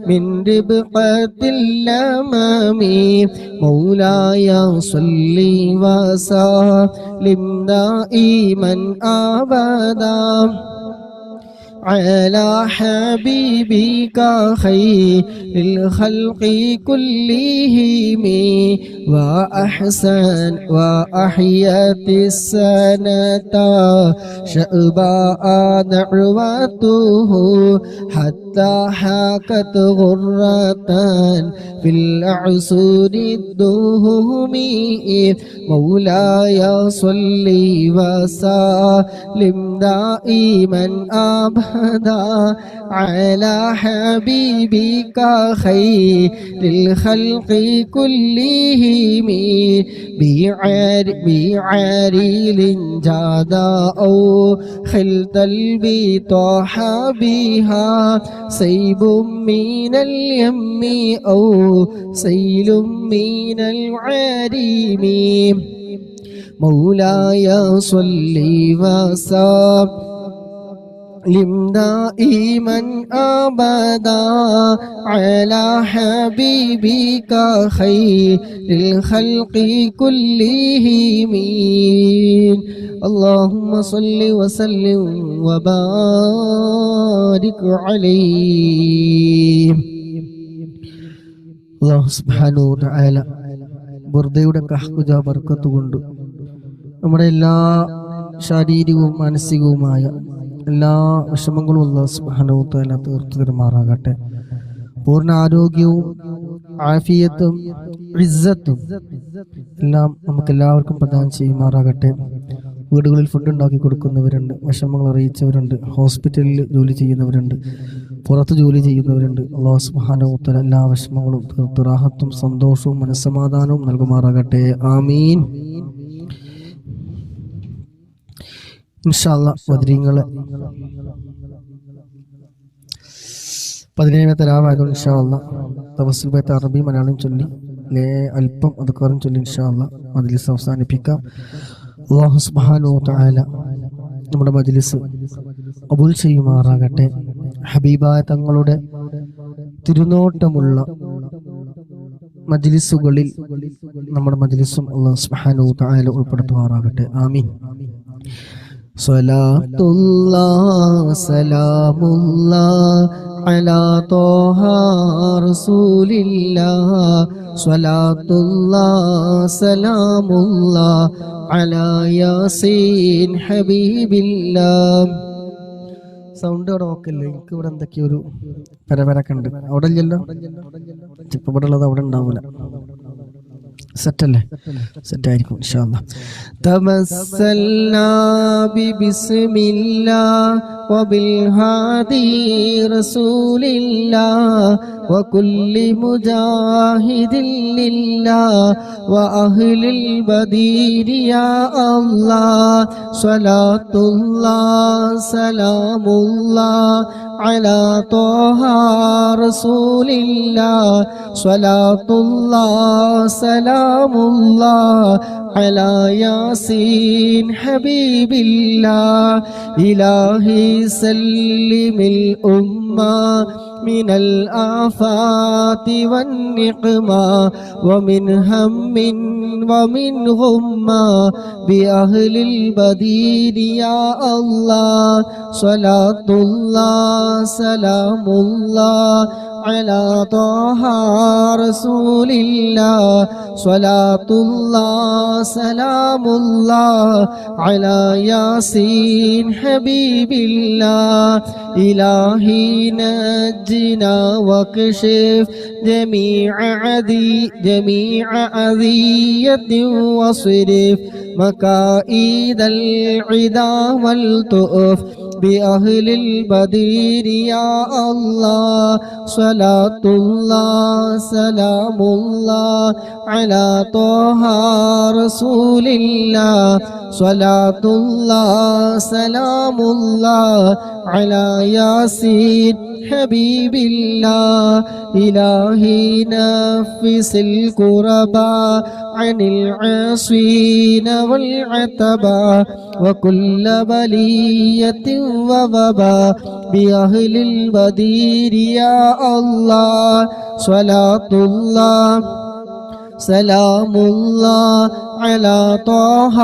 من ربقة الأمام مولاي صل وسلم دائما أبدا على حبيبك خير الخلق كلهم وأحسن وأحيت السنة شأباء دعوته حتى حاكت غرة في العصور الدهم مولاي صل وسلم دائما أبدا على حبيبك خير الخلق كلهم بعريل جادا أو خلت البطاح بها سيب من اليم أو سيل من العريم مولاي صل وسلم دائما أبدا على حبيبك خير الخلق كلهم اللهم صل وسلم وبارك عليه. അല്ലാഹു സുബ്ഹാനഹു വ തആല ബുർദയുടെ കഹ്കുജ ബർക്കത്ത് കൊണ്ട് നമ്മുടെ എല്ലാ ശാരീരികവും മാനസികവുമായ എല്ലാ വിഷമങ്ങളും അല്ലാഹു സുബ്ഹാനഹു വ തആല തീർത്തു തരുമാറാകട്ടെ. പൂർണ്ണ ആരോഗ്യവും ആഫിയത്തും ഇസ്സത്തും എല്ലാം നമുക്ക് എല്ലാവർക്കും പ്രദാനം ചെയ്യുമാറാകട്ടെ. വീടുകളിൽ ഫുഡ് ഉണ്ടാക്കി കൊടുക്കുന്നവരുണ്ട്, വിഷമങ്ങൾ അറിയിച്ചവരുണ്ട്, ഹോസ്പിറ്റലിൽ ജോലി ചെയ്യുന്നവരുണ്ട്, പുറത്ത് ജോലി ചെയ്യുന്നവരുണ്ട്. അല്ലാഹു സുബ്ഹാനഹു വ തആല എല്ലാ വിഷമങ്ങളും തീർത്ത് റാഹത്തും സന്തോഷവും മനസ്സമാധാനവും നൽകുമാറാകട്ടെ. ആമീൻ. ഇൻഷാ അല്ലാഹ് ബദ്രീങ്ങളെ 17ാമത്തെ രാവായതുകൊണ്ട് ഇൻഷാ അല്ലാഹ് തവസ്സുൽ ബൈത്ത് അറബി മലയാളം ചൊല്ലി അല്പം അദ്കാറും ചൊല്ലി ഇൻഷാ അല്ലാഹ് മജ്ലിസ് അവസാനിപ്പിക്കാം. അല്ലാഹു സുബ്ഹാനഹു വ തആല നമ്മുടെ മജ്ലിസ് ഖബൂൽ ചെയ്യുമാറാകട്ടെ. ഹബീബായ തങ്ങളുടെ തിരുനോട്ടമുള്ള മജ്ലിസുകളിൽ നമ്മുടെ മജ്ലിസും അല്ലാഹു സുബ്ഹാനഹു വ തആല ഉൾപ്പെടുത്തുമാറാകട്ടെ. ആമീൻ. സ്വലാത്തുല്ലാഹ് സലാമുല്ലാഹ് അലാ ത്വാഹ റസൂലില്ലാഹ് സ്വലാത്തുല്ലാഹ് സലാമുല്ലാഹ് അലാ യാസീൻ ഹബീബില്ലാഹ്. സൗണ്ട് അവിടെ നോക്കല്ലേ, എനിക്ക് ഇവിടെ എന്തൊക്കെയോ ഒരു പരപരൊക്കെ ഉണ്ട്. അവിടെ ഇല്ലല്ലോ, ഇപ്പൊ ഇവിടെ ഉള്ളത് അവിടെ ഉണ്ടാവൂല. സെറ്റല്ലേ? സെറ്റായിരിക്കും ഇൻഷാ അല്ലാഹ്. തമസ്സൽനാ ബിബിസ്മില്ലാഹ് വബിൽ ഹാദി റസൂലില്ലാഹ് വകുല്ലി മുജാഹിദിൻ ലില്ലാഹ് വഅഹ്ലിൽ ബദീരി യാ അല്ലാഹ് സ്വലാത്തുല്ലാഹ് സലാമുല്ലാഹ് അലാ ത്വാഹ റസൂലില്ലാഹ് സ്വലാത്തുല്ലാഹ് സലാമുല്ലാഹ് അലാ യാസീൻ ഹബീബില്ലാഹ് ഇലാഹി സല്ലിമിൽ ഉമ്മ من الآفات والنقمة ومن هم ومن غمة بأهل البدير يا الله صلاة الله سلام الله على طه رسول الله صلاة الله سلام الله على ياسين حبيب الله إلهي نجنا واكشف جميع أذية واصرف مكائد العدا والتؤف بأهل البدير يا الله صلاة الله سلام الله على طه رسول الله صلاة الله سلام الله على ياسين حبيب الله إلهي نفس الكرباء عن العاصين والعتباء وكل بلية ووباء بأهل البدير يا الله صلاة الله سلام الله على طه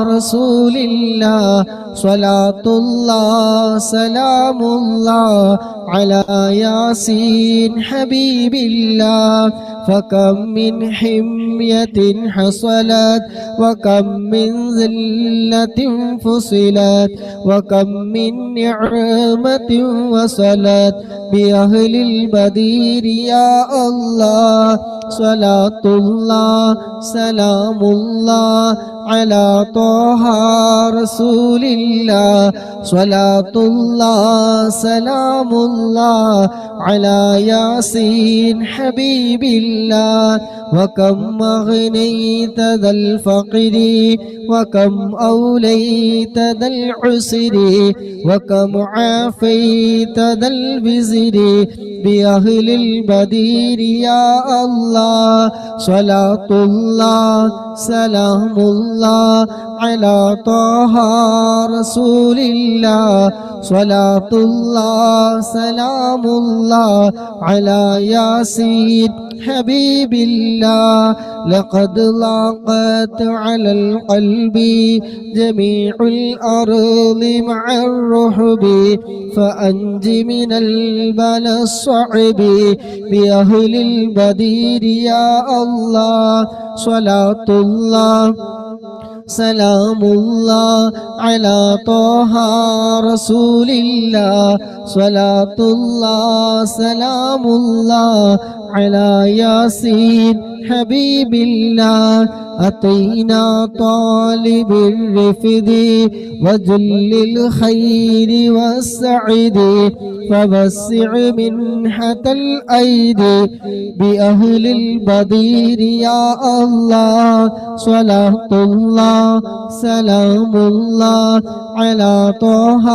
رسول الله صلاة الله سلام الله على ياسين حبيب الله فكم من حمية حصلت وكم من ذلة فصلت وكم من نعمة وصلت بأهل البدير يا الله صلاة الله سلام الله على طه رسول الله صلاة الله سلام الله على ياسين حبيب الله وكم أغنيت ذا الفقر وكم أوليت ذا العسر وكم عافيت ذا البزر بأهل البدير يا الله صلاة الله سلام الله على طه رسول الله صلاة الله سلام الله على ياسين حبيب الله لقد لاقت على القلب جميع الأرض مع الرحب فأنج من البلاء الصعب بأهل البدير يا الله صلاة الله سلام الله على طه رسول الله صلاة الله سلام الله على ياسين حبيب الله أتينا طالب الرفد وجل الخير والسعد فوسع منحة الأيدي بأهل البدير يا الله صلاة الله سلام الله على طه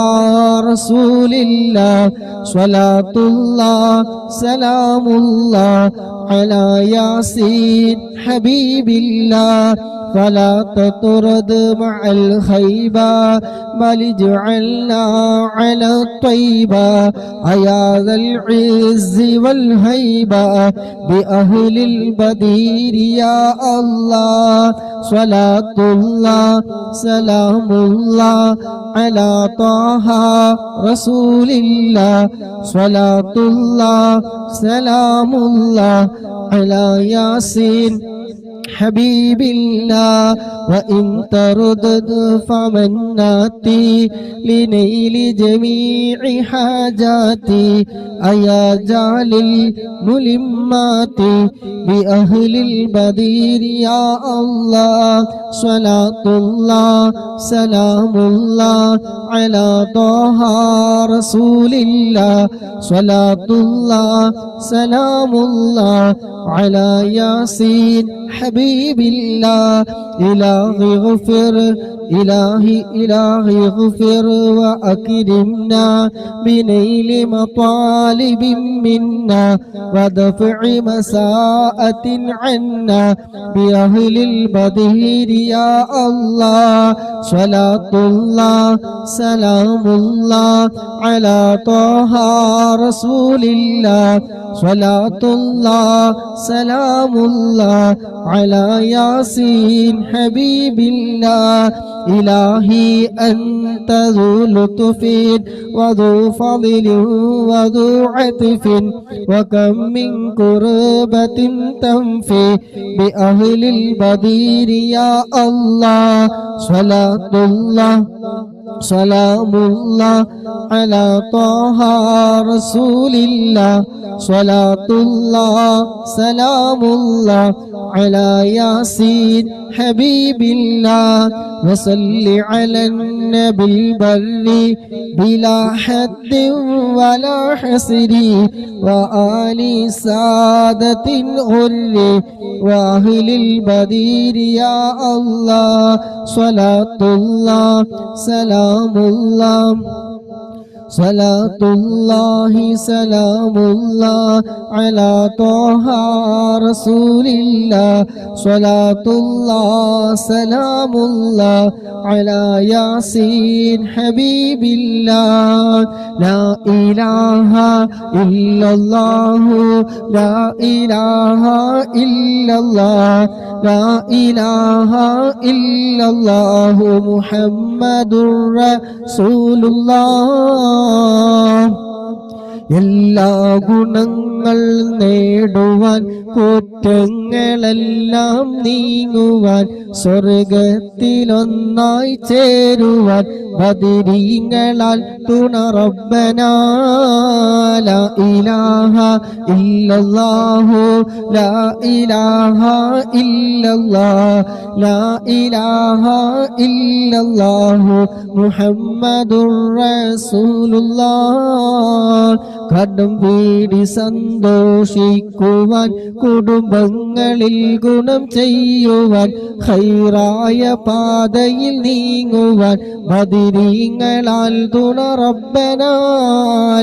رسول الله صلاة الله سلام الله على ياسين حبيب الله فلا تطرد مع الخيبة بل اجعلنا على الطيبة أيا ذا العز والهيبة بأهل البدير يا الله صلاة الله سلام الله على طه رسول الله صلاة الله سلام الله على ياسين حبيب الله وإن تردد فمناتي لنيل جميع حاجاتي أيا جعل الملمات بأهل البدير يا الله صلاة الله سلام الله على طه رسول الله صلاة الله سلام الله على ياسين حبيب الله إلهي اغفر إلهي اغفر وأكرمنا بنيل مطالب منا ودفع مساءة عنا بأهل البدير يا الله صلاة الله سلام الله على طه رسول الله صلاة الله سلام الله على ياسين حبيب الله إلهي أنت ذو لطف وذو فضل وذو عطف وكم من كربة تنفي بأهل البدير يا الله صلاة الله سلام الله على طه رسول الله صلاة الله سلام الله على ياسين حبيب الله وصل على النبي البر بلا حد ولا حصر وآل سادة غر وأهل البدير يا الله صلاة الله سلام الله صلاة الله سلام الله على طه رسول الله صلاة الله سلام الله على ياسين حبيب الله لا إله إلا الله لا إله إلا الله ലാ ഇലാഹ ഇല്ലല്ലാഹു മുഹമ്മദുർ റസൂലുള്ളാഹ്. എല്ലാ ഗുണങ്ങൾ നേടുവാൻ കുറ്റങ്ങളെല്ലാം നീങ്ങുവാൻ സ്വർഗത്തിലൊന്നായി ചേരുവാൻ ബദരീങ്ങളാൽ തുണ റബ്ബനാ. ലാ ഇലാഹ ഇല്ലല്ലാഹു ലാ ഇലാഹ ഇല്ലല്ലാഹ് ലാ ഇലാഹ ഇല്ലല്ലാഹു മുഹമ്മദുർ റസൂലുള്ളാഹ്. കടം വീടി സന്തോഷിക്കുവാൻ കുടുംബങ്ങളിൽ ഗുണം ചെയ്യുവാൻ ഖൈറായ പാതയിൽ നീങ്ങുവാൻ ബദരീങ്ങളാൽ തുണ റബ്ബനാ.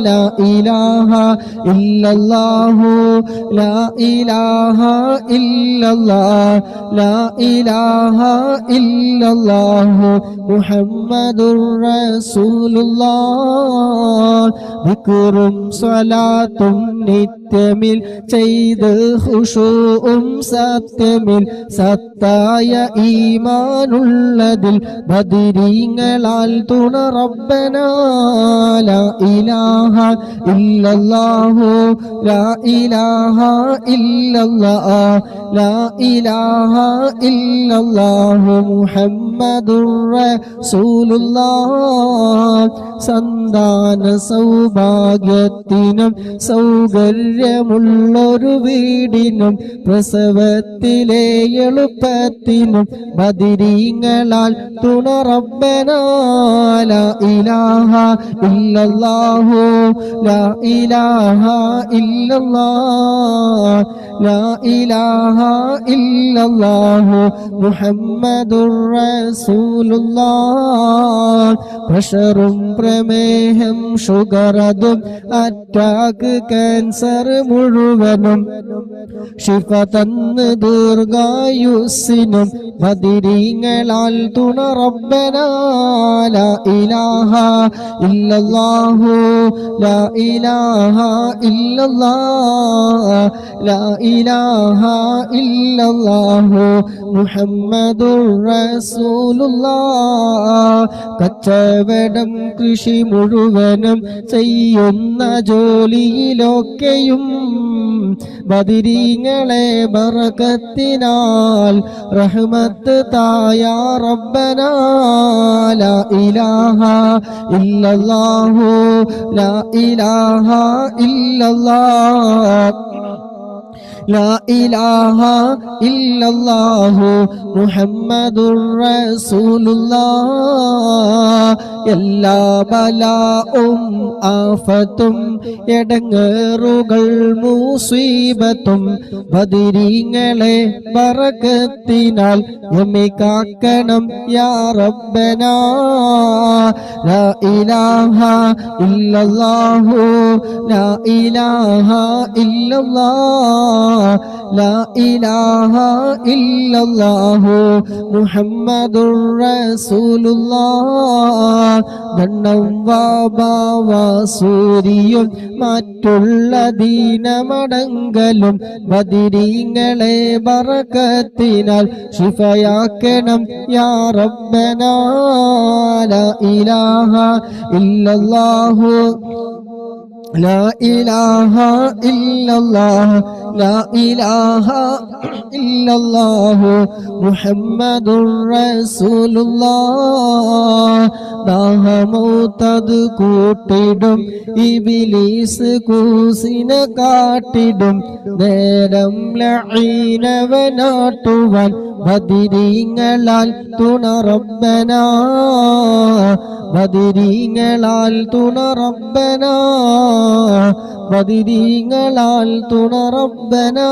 ലാ ഇലാഹ ഇല്ലല്ലാഹു ലാ ഇലാഹ ഇല്ലല്ലാഹ് ലാ ഇലാഹ ഇല്ലല്ലാഹു മുഹമ്മദുർ റസൂലുള്ളാഹ്. ദിക്റും സ്വലാത്തും നിത്യമിൽ ചെയ്ത് ഖുശൂഉം സത്യമിൽ സത്തായ ഈമാനുള്ളതിൽ ബദരീങ്ങളാൽ തുണ റബ്ബനാ. ലാ ഇലാഹ ഇല്ലല്ലാഹു ലാ ഇലാഹ ഇല്ലല്ലാഹ് ലാ ഇലാഹ ഇല്ലല്ലാഹു മുഹമ്മദുർ റസൂലുള്ളാഹ്. സന്താന സൗഭാഗ്യത്തിനും സൗകര്യമുള്ളൊരു വീടിനും പ്രസവത്തിലെ എളുപ്പത്തിനും ബദരീങ്ങളാൽ തുണ റബ്ബനാ. ലാ ഇലാഹ ഇല്ലല്ലാഹു ലാ ഇലാഹ ഇല്ലല്ലാഹ് ലാ ഇലാഹ ഇല്ലല്ലാഹു മുഹമ്മദുർ റസൂലുള്ളാഹ്. പ്രഷറും പ്രമേഹം ഷുഗർ അതും അറ്റാക്ക് ക്യാൻസർ മുഴുവനും ശിഫ തന്ന് ദീർഘായുസ്സിനും ബദരീങ്ങളാൽ തുണ റബ്ബനാ. ലാ ഇലാഹ ഇല്ലല്ലാഹു ലാ ഇലാഹ ഇല്ലല്ലാഹ് ലാ ഇലാഹ ഇല്ലല്ലാഹു മുഹമ്മദുർ റസൂലുള്ളാഹ്. കച്ചവടം കൃഷി മുഴുവനും ചെയ്യുന്ന ജോലിയിലൊക്കെയും ബദരീങ്ങളെ ബറകത്തിനാൽ റഹ്മത്ത് തായ റബ്ബനാ. ലാ ഇലാഹ ഇല്ലല്ലാഹു ലാ ഇലാഹ ഇല്ലല്ലാഹ് ലാ ഇലാഹ ഇല്ലല്ലാഹു മുഹമ്മദുർ റസൂലുള്ളാഹ്. എല്ലാ ബലാഉം ആഫത്തും എടങ്ങേറുകൾ മുസീബത്തും ബദരീങ്ങളെ ബറകത്തിനാൽ യമ്മി കാക്കണം യാ റബ്ബനാ. ലാ ഇലാഹ ഇല്ലല്ലാഹു ലാ ഇലാഹ ഇല്ലല്ലാഹ് ലാ ഇലാഹ ഇല്ലല്ലാഹു മുഹമ്മദുർ റസൂലുള്ളാഹ്. ദണ്ണം വാബാവാസൂരിയും മറ്റുള്ള ദീനമടങ്കലും ബദരീങ്ങളെ ബറകത്തിനാൽ ശിഫയാക്കണം യാ റബ്ബനാ. ലാ ഇലാഹ ഇല്ലല്ലാഹു ലാ ഇലാഹ ഇല്ലല്ലാഹ് ലാ ഇലാഹ ഇല്ലല്ലാഹു മുഹമ്മദുർ റസൂലുള്ളാഹ്. ദാഹമൗതത് കൂട്ടിടും ഇബ്ലീസ് കൂസിനെ കാട്ടിടും നേരം ലഈനവനാട്ടുവാൻ ബദരീങ്ങളാൽ തുണ റബ്ബനാ. ബദരീങ്ങളാൽ തുണ റബ്ബനാ ബദരീങ്ങളാൽ തുണ റബ്ബനാ.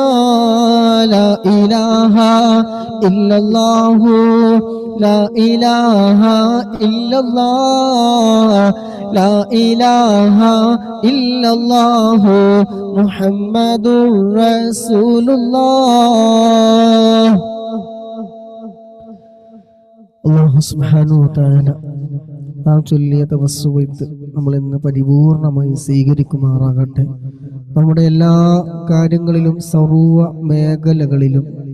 ലാ ഇലാഹ ഇല്ലല്ലാഹു ലാ ഇലാഹ ഇല്ലല്ലാഹ് ലാ ഇലാഹ ഇല്ലല്ലാഹു മുഹമ്മദുർ റസൂലുള്ളാഹ്. അല്ലാഹു സുബ്ഹാനഹു വ തആല നാം ചൊല്ലിയ തവസ്സുൽ നമ്മൾ ഇന്ന് പരിപൂർണമായി സ്വീകരിക്കുമാറാകട്ടെ. നമ്മുടെ എല്ലാ കാര്യങ്ങളിലും സർവ്വ മേഖലകളിലും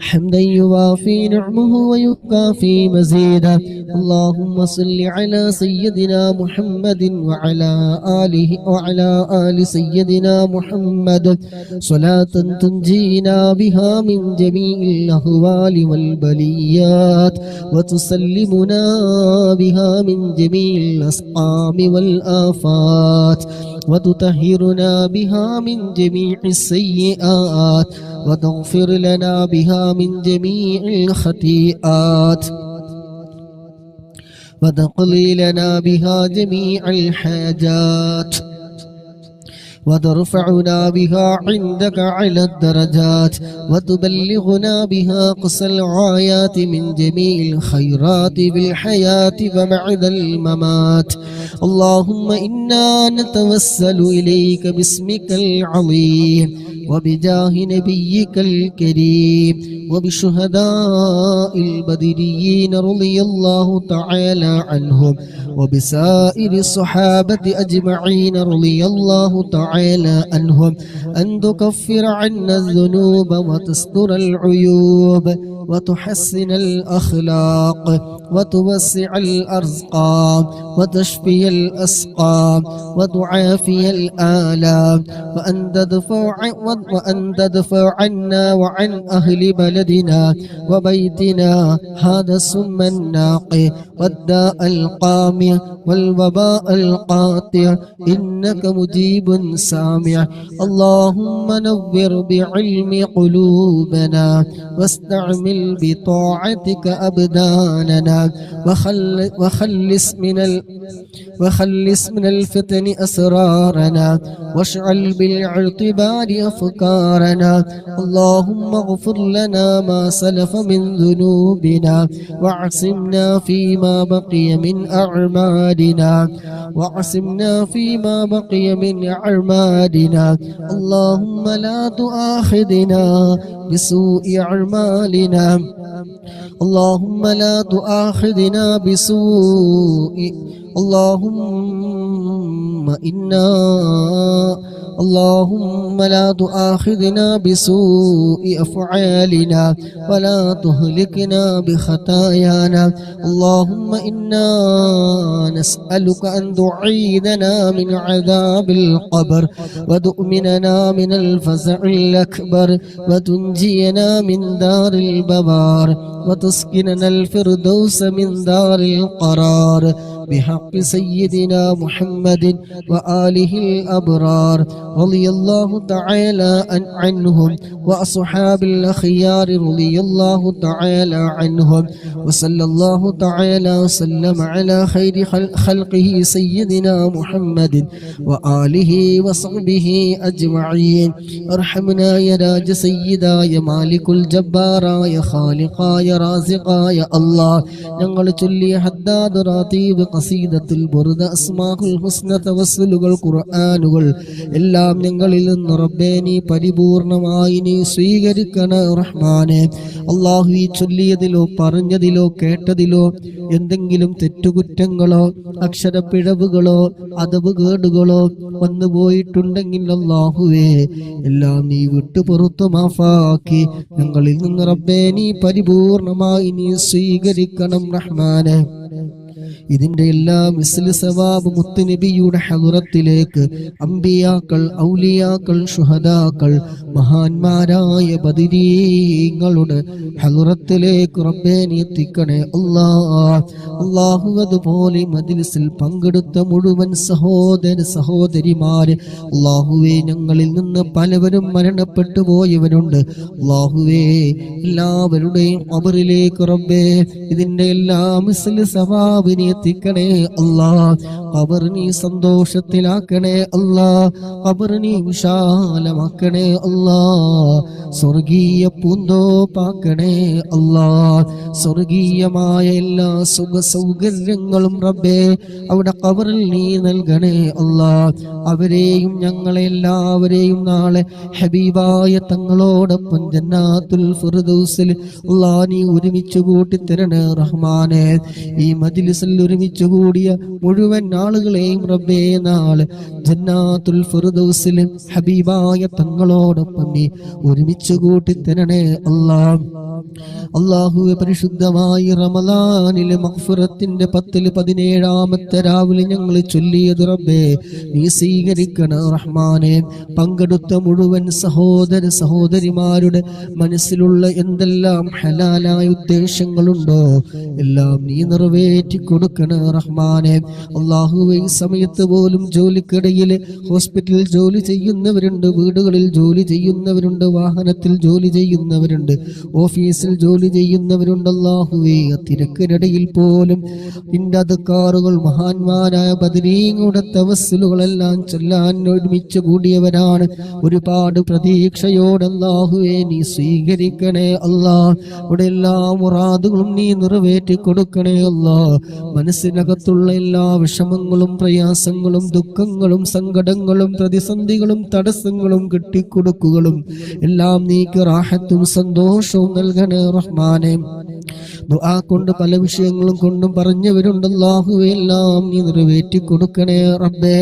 حمدا يوافي نعمه ويكافي مزيدا اللهم صل على سيدنا محمد وعلى آل سيدنا محمد صلاة تنجينا بها من جميع الأهوال والبليات وتسلمنا بها من جميع الأسقام والآفات وتطهرنا بها من جميع السيئات وتغفر لنا بها من جميع الخطيئات وتقضي لنا بها جميع الحاجات وترفعنا بها عندك على الدرجات وتبلغنا بها قصى الغايات من جميع الخيرات بالحياة وبعد الممات اللهم إنا نتوسل إليك باسمك العظيم وبجاه نبيك الكريم وبشهداء البدريين رضي الله تعالى عنهم وبسائر الصحابة أجمعين رضي الله تعالى عنهم أن تكفر عنا الذنوب وتستر العيوب وتحسن الأخلاق وتوسع الأرزاق وتشفي الأسقام وتعافي الآلام وأن تدفع عنا وعن أهل بلدنا وبيتنا هذا السم الناقي والداء القامع والوباء القاطع إنك مجيب سامع اللهم نور بعلم قلوبنا واستعمل بطاعتك أبداننا وخلص من الفتن أسرارنا واشعل بالاعتبار أفكارنا اللهم اغفر لنا ما سلف من ذنوبنا واعصمنا فيما بقي من أعمالنا اللهم لا تؤاخذنا بسوء أعمالنا اللهم لا تؤاخذنا بسوء اللهم لا تؤاخذنا بسوء أفعالنا ولا تهلكنا بخطايانا اللهم إنا نسألك أن تعيذنا من عذاب القبر وتؤمننا من الفزع الأكبر وتنجينا من دار البوار وتسكننا الفردوس من دار القرار بحق سيدنا محمد وآله الأبرار رضي الله تعالى عنهم وأصحاب الأخيار رضي الله تعالى عنهم وصلى الله تعالى وسلم على خير خلقه سيدنا محمد وآله وصحبه أجمعين ارحمنا يا راج سيدا يا مالك الجبار يا خالقا يا رازقا يا الله ഞങ്ങൾ ചൊല്ലിയ ഹദ്ദാദ് റാത്തീബ് ഖസീദത്തുൽ ബുർദ അസ്മാഉൽ ഹുസ്ന തവസ്സുലുകൾ ഖുർആനുകൾ എല്ലാം ഞങ്ങളിൽ നിന്ന് റബ്ബേ നീ പരിപൂർണമായി നീ സ്വീകരിക്കണേ റഹ്മാനെ അല്ലാഹു ഈ ചൊല്ലിയതിലോ പറഞ്ഞതിലോ കേട്ടതിലോ എന്തെങ്കിലും തെറ്റുകുറ്റങ്ങളോ അക്ഷരപ്പിഴവുകളോ അദബ് കേടുകളോ വന്നു പോയിട്ടുണ്ടെങ്കിൽ അല്ലാഹുവേ എല്ലാം നീ വിട്ടുപുറത്തു മാഫാക്കി ഞങ്ങളിൽ നിന്ന് റബ്ബേ നീ പരിപൂർണമായി നീ സ്വീകരിക്കണം റഹ്മാനെ ഇതിന്റെ എല്ലാം മിസ്ലി സവാബ് മുത്തുനബിയുടെ ഹദറത്തിലേക്ക് അംബിയാക്കൾ ഔലിയാക്കൾ ശുഹദാക്കൾ മഹാന്മാരായ ബദരീങ്ങളുടെ ഹദറത്തിലേക്ക് റബ്ബേ നീ എത്തിക്കണേ അല്ലാഹു അതുപോലെ മജ്ലിസിൽ പങ്കെടുത്ത മുഴുവൻ സഹോദരിമാര് അല്ലാഹുവേ ഞങ്ങളിൽ നിന്ന് പലവരും മരണപ്പെട്ടു പോയവരുണ്ട് അല്ലാഹുവേ എല്ലാവരുടെയും ഖബറിലേക്ക് റബ്ബേ ഇതിന്റെ എല്ലാം മിസ്ലി സവാബിനെ എത്തിക്കണേ അല്ലാഹ് ഖബർ നീ സന്തോഷത്തിലാക്കണേ അല്ലാഹ് ഖബർ നീ വിശാലമാക്കണേ അല്ലാഹ് സ്വർഗീയ പൂന്തോപ്പാക്കണേ അല്ലാഹ് സ്വർഗീയമായ എല്ലാ സുഖ സൗകര്യങ്ങളും റബ്ബേ അവിടെ ഖബറിൽ നീ നൽകണേ അല്ലാഹ് അവരെയും ഞങ്ങളെ എല്ലാവരെയും നാളെ ഹബീബായ തങ്ങളോടൊപ്പം ജന്നാത്തുൽ ഫിർദൗസിൽ അല്ലാഹ് നീ ഒരുമിച്ച് കൂട്ടി തരണേ റഹ്മാനെ ഈ മജ്ലിസിൽ ഒരുമിച്ച് കൂടിയ മുഴുവൻ ആളുകളെയും റബ്ബേ നാളെ ജന്നാത്തുൽ ഫിർദൗസിൽ ഹബീബായ തങ്ങളോടൊപ്പം നീ ഒരുമിച്ച് കൂട്ടി തരണേ അല്ലാഹ്. അല്ലാഹുവേ, പരിശുദ്ധമായ റമളാനിലെ മഗ്ഫിറത്തിന്റെ 17-ാമത്തെ രാവിലെ ഞങ്ങൾ ചൊല്ലിയത് റബ്ബേ നീ സ്വീകരിക്കണം റഹ്മാനെ. പങ്കെടുത്ത മുഴുവൻ സഹോദര സഹോദരിമാരുടെ മനസ്സിലുള്ള എന്തെല്ലാം ഹലാലായ ഉദ്ദേശങ്ങളുണ്ടോ എല്ലാം നീ നിറവേറ്റി കൊടുക്കണം റഹ്മാനെ. അല്ലാഹുവേ, ഈ സമയത്ത് പോലും ജോലിക്കിടയിൽ ഹോസ്പിറ്റലിൽ ജോലി ചെയ്യുന്നവരുണ്ട്, വീടുകളിൽ ജോലി ചെയ്യുന്നവരുണ്ട്, വാഹനത്തിൽ ജോലി ചെയ്യുന്നവരുണ്ട്, ഓഫീസിൽ ജോലി ചെയ്യുന്നവരുണ്ട്. അല്ലാഹുവേ, തിരക്കിനിടയിൽ പോലും നിന്റെ അദ്കാറുകൾ മഹാന്മാരായ ബദരീങ്ങളുടെ തവസ്സുലുകളെല്ലാം ചൊല്ലാൻ ഒരുമിച്ച് കൂടിയവരാണ്. ഒരുപാട് പ്രതീക്ഷയോടെ അല്ലാഹുവേ നീ സ്വീകരിക്കണേ അല്ലാഹ്. ഇവിടെ എല്ലാ മുറാദുകളും നീ നിറവേറ്റി കൊടുക്കണേ അല്ലാഹ്. മനസ്സിനകത്തുള്ള എല്ലാ വിഷമങ്ങളും പ്രയാസങ്ങളും ദുഃഖങ്ങളും സങ്കടങ്ങളും പ്രതിസന്ധികളും തടസ്സങ്ങളും കെട്ടിക്കൊടുക്കുകളും എല്ലാം നീക്ക് റാഹത്തും സന്തോഷവും നൽകണേ റഹ്മാനെ. ദുആ കൊണ്ട് പല വിഷയങ്ങളും കൊണ്ടും പറഞ്ഞവരുണ്ട്. അല്ലാഹുവേ, എല്ലാം നീ നിറവേറ്റി കൊടുക്കണേ റബ്ബേ.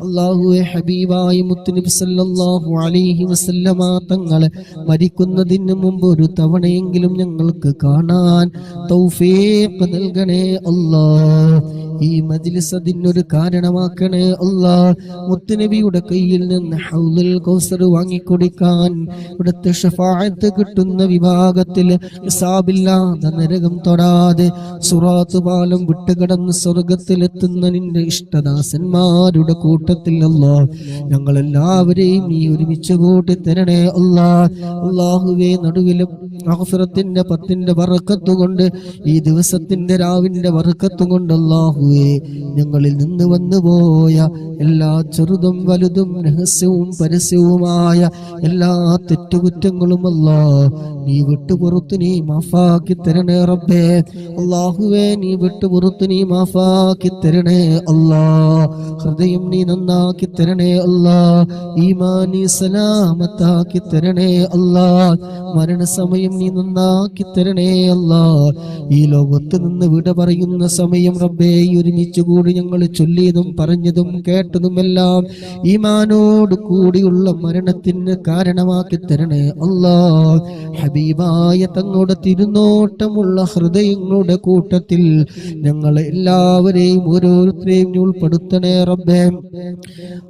അല്ലാഹുവേ, ഹബീബായ മുത്തുനബി സല്ലല്ലാഹു അലൈഹി വസല്ലമ തങ്ങളെ മരിക്കുന്നതിന് മുമ്പ് ഒരു തവണയെങ്കിലും ഞങ്ങൾക്ക് കാണാൻ തൗഫീഖ് നൽകണേ അല്ലാഹ്. ഈ മജ്ലിസ് അതിനൊരു കാരണമാക്കണേ അല്ലാഹ്. മുത്തുനബിയുടെ കയ്യിൽ നിന്ന് ഹൗലുൽ കൗസർ വാങ്ങിക്കൊടുക്കാൻ ഇവിടുത്തെ ശഫാഅത്ത് കിട്ടുന്ന വിഭാഗത്തിൽ ഹിസാബില്ലാതെ നരകം തൊടാതെ സിറാത്ത് പാലം വിട്ടുകിടന്ന് സ്വർഗത്തിലെത്തുന്ന നിന്റെ ഇഷ്ടദാസന്മാരുടെ കൂട്ടത്തിൽ അല്ലാഹ് ഞങ്ങളെല്ലാവരെയും നീ ഒരുമിച്ച് കൂട്ടി തരണേ അല്ലാഹ്. അല്ലാഹുവേ, നടുവിലെ മഗ്ഫിറത്തിന്റെ 10ന്റെ ബറക്കത്ത് കൊണ്ട് ഈ ദിവസത്തിന്റെ രാവിന്റെ ബറക്കത്ത് കൊണ്ട് അല്ലാഹുവേ ഞങ്ങളിൽ നിന്ന് വന്നുപോയ എല്ലാ ചെറുതും വലുതും രഹസ്യവും പരസ്യവുമായ എല്ലാ തെറ്റുകുറ്റങ്ങളും അല്ലാഹ് നീ വിട്ടുപുറത്ത് നീ മാഫാക്കി തരണേ റബ്ബേ. അല്ലാഹുവേ, നീ വിട്ടുപുറത്ത് നീ മാഫാക്കി തരണേ അല്ലാഹ്. ഹൃദയം നീ നന്നാക്കി തരണേ അല്ലാഹ്. ഈമാൻ നീ സലാമത്താക്കി തരണേ അല്ലാഹ്. മരണസമയം നീ നന്നാക്കി തരണേ അല്ലാഹ്. ഈ ലോകത്ത് നിന്ന് വിട പറയുന്ന സമയം റബ്ബേ ഒരുമിച്ച് കൂടി ഞങ്ങൾ ചൊല്ലിയതും പറഞ്ഞതും കേട്ടതുമെല്ലാം ഈമാനോട് കൂടിയുള്ള മരണത്തിന് കാരണമാക്കി തരണേ അല്ലാഹ്. ഹബീബായ തങ്ങളുടെ തിരുനോട്ടമുള്ള ഹൃദയങ്ങളുടെ കൂട്ടത്തിൽ ഞങ്ങളെ എല്ലാവരെയും ഓരോരുത്തരെയും ഉൾപ്പെടുത്തണേ റബ്ബേ.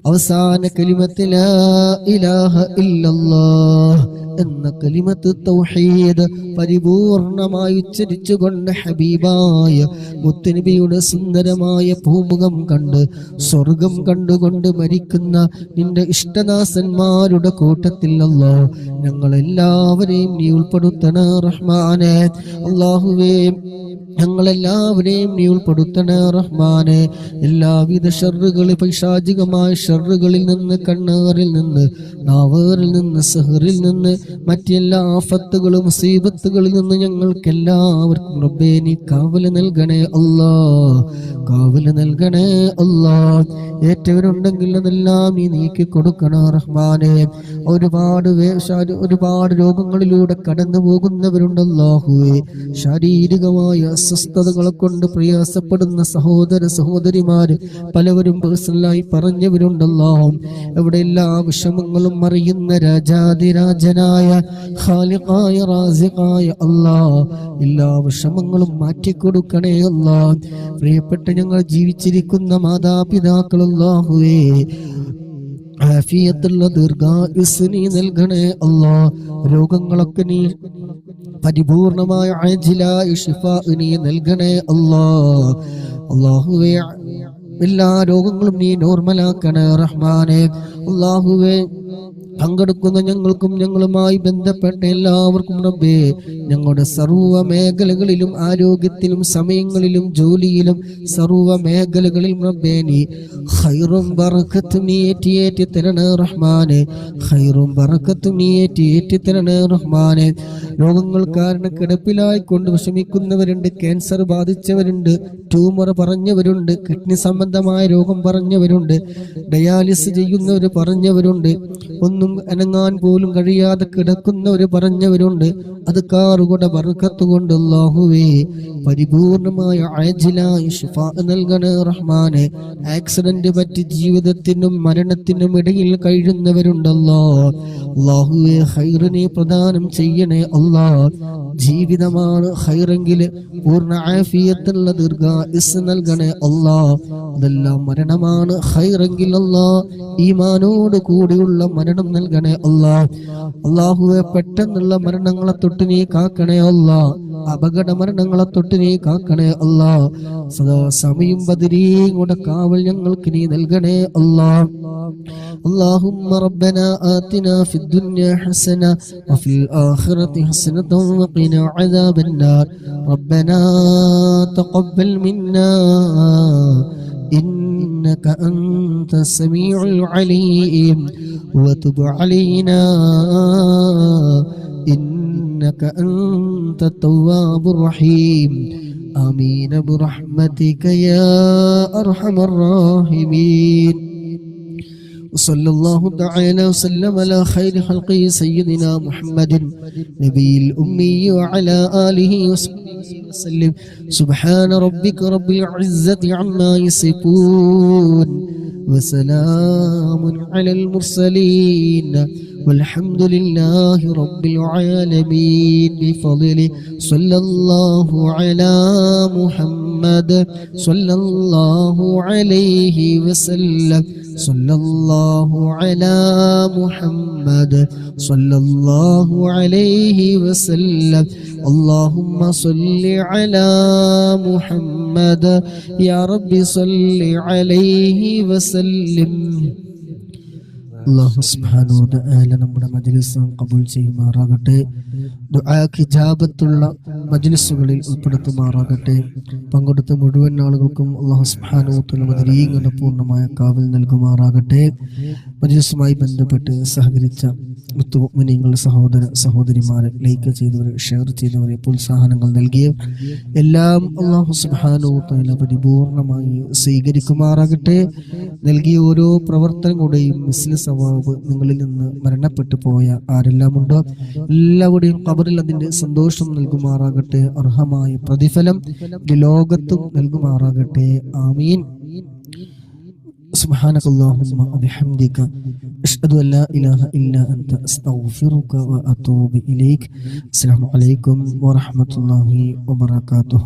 അവസാന കലിമത്ത് ലാ ഇലാഹ ഇല്ലല്ലാഹ് എന്ന കലിമത്ത് തൗഹീദ് പരിപൂർണമായി ഉച്ചരിച്ചുകൊണ്ട് ഹബീബായ മുത്തുനബിയുടെ സുന്ദരമായ പൂമുഖം കണ്ട് സ്വർഗം കണ്ടുകൊണ്ട് മരിക്കുന്ന നിന്റെ ഇഷ്ടദാസന്മാരുടെ കൂട്ടത്തിൽ അല്ലാഹ് ഞങ്ങളെല്ലാവരെയും നീ ഉൾപ്പെടുത്തണ റഹ്മാനെ. അല്ലാഹുവേ, ഞങ്ങളെല്ലാവരെയും നീ ഉൾപ്പെടുത്തണ റഹ്മാനെ. എല്ലാവിധ ഷർറുകൾ, പൈശാചികമായ ഷർറുകളിൽ നിന്ന്, കണ്ണേറിൽ നിന്ന്, നാവേറിൽ നിന്ന്, സഹറിൽ നിന്ന്, മറ്റെല്ലാ ആഫത്തുകളും മുസീബത്തുകളിൽ നിന്ന് ഞങ്ങൾക്കെല്ലാവർക്കും റബ്ബേ നീ കാവല് നൽകണേ അല്ലാഹ്. കാവല് നൽകണേ അല്ലാഹ്. ഏറ്റവരുണ്ടെങ്കിൽ അതെല്ലാം നീ നീക്കി കൊടുക്കണം റഹ്മാനെ. ഒരുപാട് രോഗങ്ങളിലൂടെ കടന്നു പോകുന്നവരുണ്ട് അല്ലാഹുവേ. ശാരീരികമായ അസ്വസ്ഥതകളെ കൊണ്ട് പ്രയാസപ്പെടുന്ന സഹോദര സഹോദരിമാര് പലവരും പേഴ്സണലായി പറഞ്ഞവരുണ്ടല്ലോ. എവിടെ എല്ലാ വിഷമങ്ങളും അറിയുന്ന രാജാതിരാജനായ ഖാലിഖായ റാസിഖായ അല്ലാഹ് എല്ലാ വിഷമങ്ങളും മാറ്റിക്കൊടുക്കണേ അല്ലാഹ്. പ്രിയപ്പെട്ട ഞങ്ങൾ ജീവിച്ചിരിക്കുന്ന മാതാപിതാക്കൾ അല്ലാഹുവേ ആഫിയത്തുള്ള ദീർഘായുസ്സ് നീ നൽകണേ അല്ലാഹ്. രോഗങ്ങളൊക്കെ നീ പരിപൂർണമായ ആജിലായ ശിഫാ നീ നൽകണേ അല്ലാഹ്. അല്ലാഹുവേ, എല്ലാ രോഗങ്ങളും നീ നോർമലാക്കണേ റഹ്മാനെ. അല്ലാഹുവേ, പങ്കെടുക്കുന്ന ഞങ്ങൾക്കും ഞങ്ങളുമായി ബന്ധപ്പെട്ട എല്ലാവർക്കും റബ്ബേ ഞങ്ങളുടെ സർവ്വ മേഖലകളിലും ആരോഗ്യത്തിലും സമയങ്ങളിലും ജോലിയിലും സർവ്വ മേഖലകളിലും റബ്ബേ നീ ഖൈറും ബറക്കത്തും നീ ഏറ്റി തരണേ റഹ്മാനെ. ഖൈറും ബറക്കത്തും നീ ഏറ്റി തരണേ റഹ്മാനെ. രോഗങ്ങൾ കാരണം കിടപ്പിലായിക്കൊണ്ട് വിഷമിക്കുന്നവരുണ്ട്, ക്യാൻസർ ബാധിച്ചവരുണ്ട്, ട്യൂമർ പറഞ്ഞവരുണ്ട്, കിഡ്നി സംബന്ധ സംബന്ധമായ രോഗം പറഞ്ഞവരുണ്ട്, ഡയാലിസ് ചെയ്യുന്നവർ പറഞ്ഞവരുണ്ട്, ഒന്നും അനങ്ങാൻ പോലും കഴിയാതെ കിടക്കുന്നവർ പറഞ്ഞവരുണ്ട്. അത് കാറുകളുടെ ബർക്കത്ത് കൊണ്ട് അല്ലാഹുവേ പരിപൂർണമായ ആജിലായ ശിഫാ നൽകണേ റഹ്മാനെ. ആക്സിഡന്റ് പറ്റി ജീവിതത്തിനും മരണത്തിനും ഇടയിൽ കഴിയുന്നവരുണ്ടല്ലോ, അല്ലാഹുവേ ഖൈറിനെ പ്രദാനം ചെയ്യണേ അല്ലാ. ജീവിതമാണ് ഖൈറെങ്കിൽ പൂർണ്ണ ആഫിയത്തുള്ള ദീർഘായുസ്സ് നൽകണേ അല്ലാ. അതെല്ലാം മരണമാണ് ഖൈറെങ്കിൽ അല്ലാ ഈമാനോട് കൂടിയുള്ള മരണം നൽകണേ അല്ലാ. അല്ലാഹുവേ പെട്ടെന്നുള്ള മരണങ്ങളെ തൊട്ട് നീ കാക്കണേ അല്ലാ. അപകട മരണങ്ങളെ തൊട്ട് നീ കാക്കണേ അല്ലാ. സദാ സമയം ബദരീങ്ങളുടെ കാവൽ ഞങ്ങൾക്ക് നീ നൽകണേ അല്ലാ. اللهم ربنا آتنا في الدنيا حسنة وفي الآخرة حسنة وقنا عذاب النار. ربنا تقبل منا إنك أنت السميع العليم وتب علينا إنك أنت التواب الرحيم. آمين برحمتك يا أرحم الراحمين. وصلى الله تعالى وسلم على خير خلقه سيدنا محمد نبي الأمي وعلى آله وصحبه وسلم. سبحان ربك رب العزة عما يصفون وسلام على المرسلين والحمد لله رب العالمين. بفضل صلى الله على محمد صلى الله عليه وسلم. صلى الله على محمد صلى الله عليه وسلم. اللهم صل على محمد يا رب صل عليه وسلم. അല്ലാഹു സുബ്ഹാനഹു വ തആല നമ്മുടെ മജ്ലിസ് ഖബൂൽ ചെയ്യുമാറാകട്ടെ. ദുആക്ക് ഇജാബത്തുള്ള മജ്ലിസുകളിൽ ഉൾപ്പെടുത്തുമാറാകട്ടെ. പങ്കെടുത്ത മുഴുവൻ ആളുകൾക്കും അല്ലാഹു സുബ്ഹാനഹു വ തആല മദരീങ്ങളുടെ പൂർണ്ണമായ കാവൽ നൽകുമാറാകട്ടെ. മജ്ലിസുമായി ബന്ധപ്പെട്ട് സഹകരിച്ച മുഅ്മിനീങ്ങളുടെ സഹോദര സഹോദരിമാരെ, ലൈക്ക് ചെയ്തവരെ, ഷെയർ ചെയ്തവരെ, പ്രോത്സാഹനങ്ങൾ നൽകിയ എല്ലാം അല്ലാഹു സുബ്ഹാനഹു വ തആല പരിപൂർണമായി സ്വീകരിക്കുമാറാകട്ടെ. നൽകിയ ഓരോ പ്രവർത്തനങ്ങളുടെയും മിസ്ല സവാബ് നിങ്ങളിൽ നിന്ന് മരണപ്പെട്ടു പോയ ആരെല്ലാം ഉണ്ടോ എല്ലാവരുടെയും ഖബറിൽ അതിന്റെ സന്തോഷം നൽകുമാറാകട്ടെ. അർഹമായ പ്രതിഫലം ലോകത്തും നൽകുമാറാകട്ടെ. ആമീൻ. سبحانك اللهم وبحمدك أشهد أن لا إله إلا أنت أستغفرك وأتوب إليك. السلام عليكم ورحمة الله وبركاته.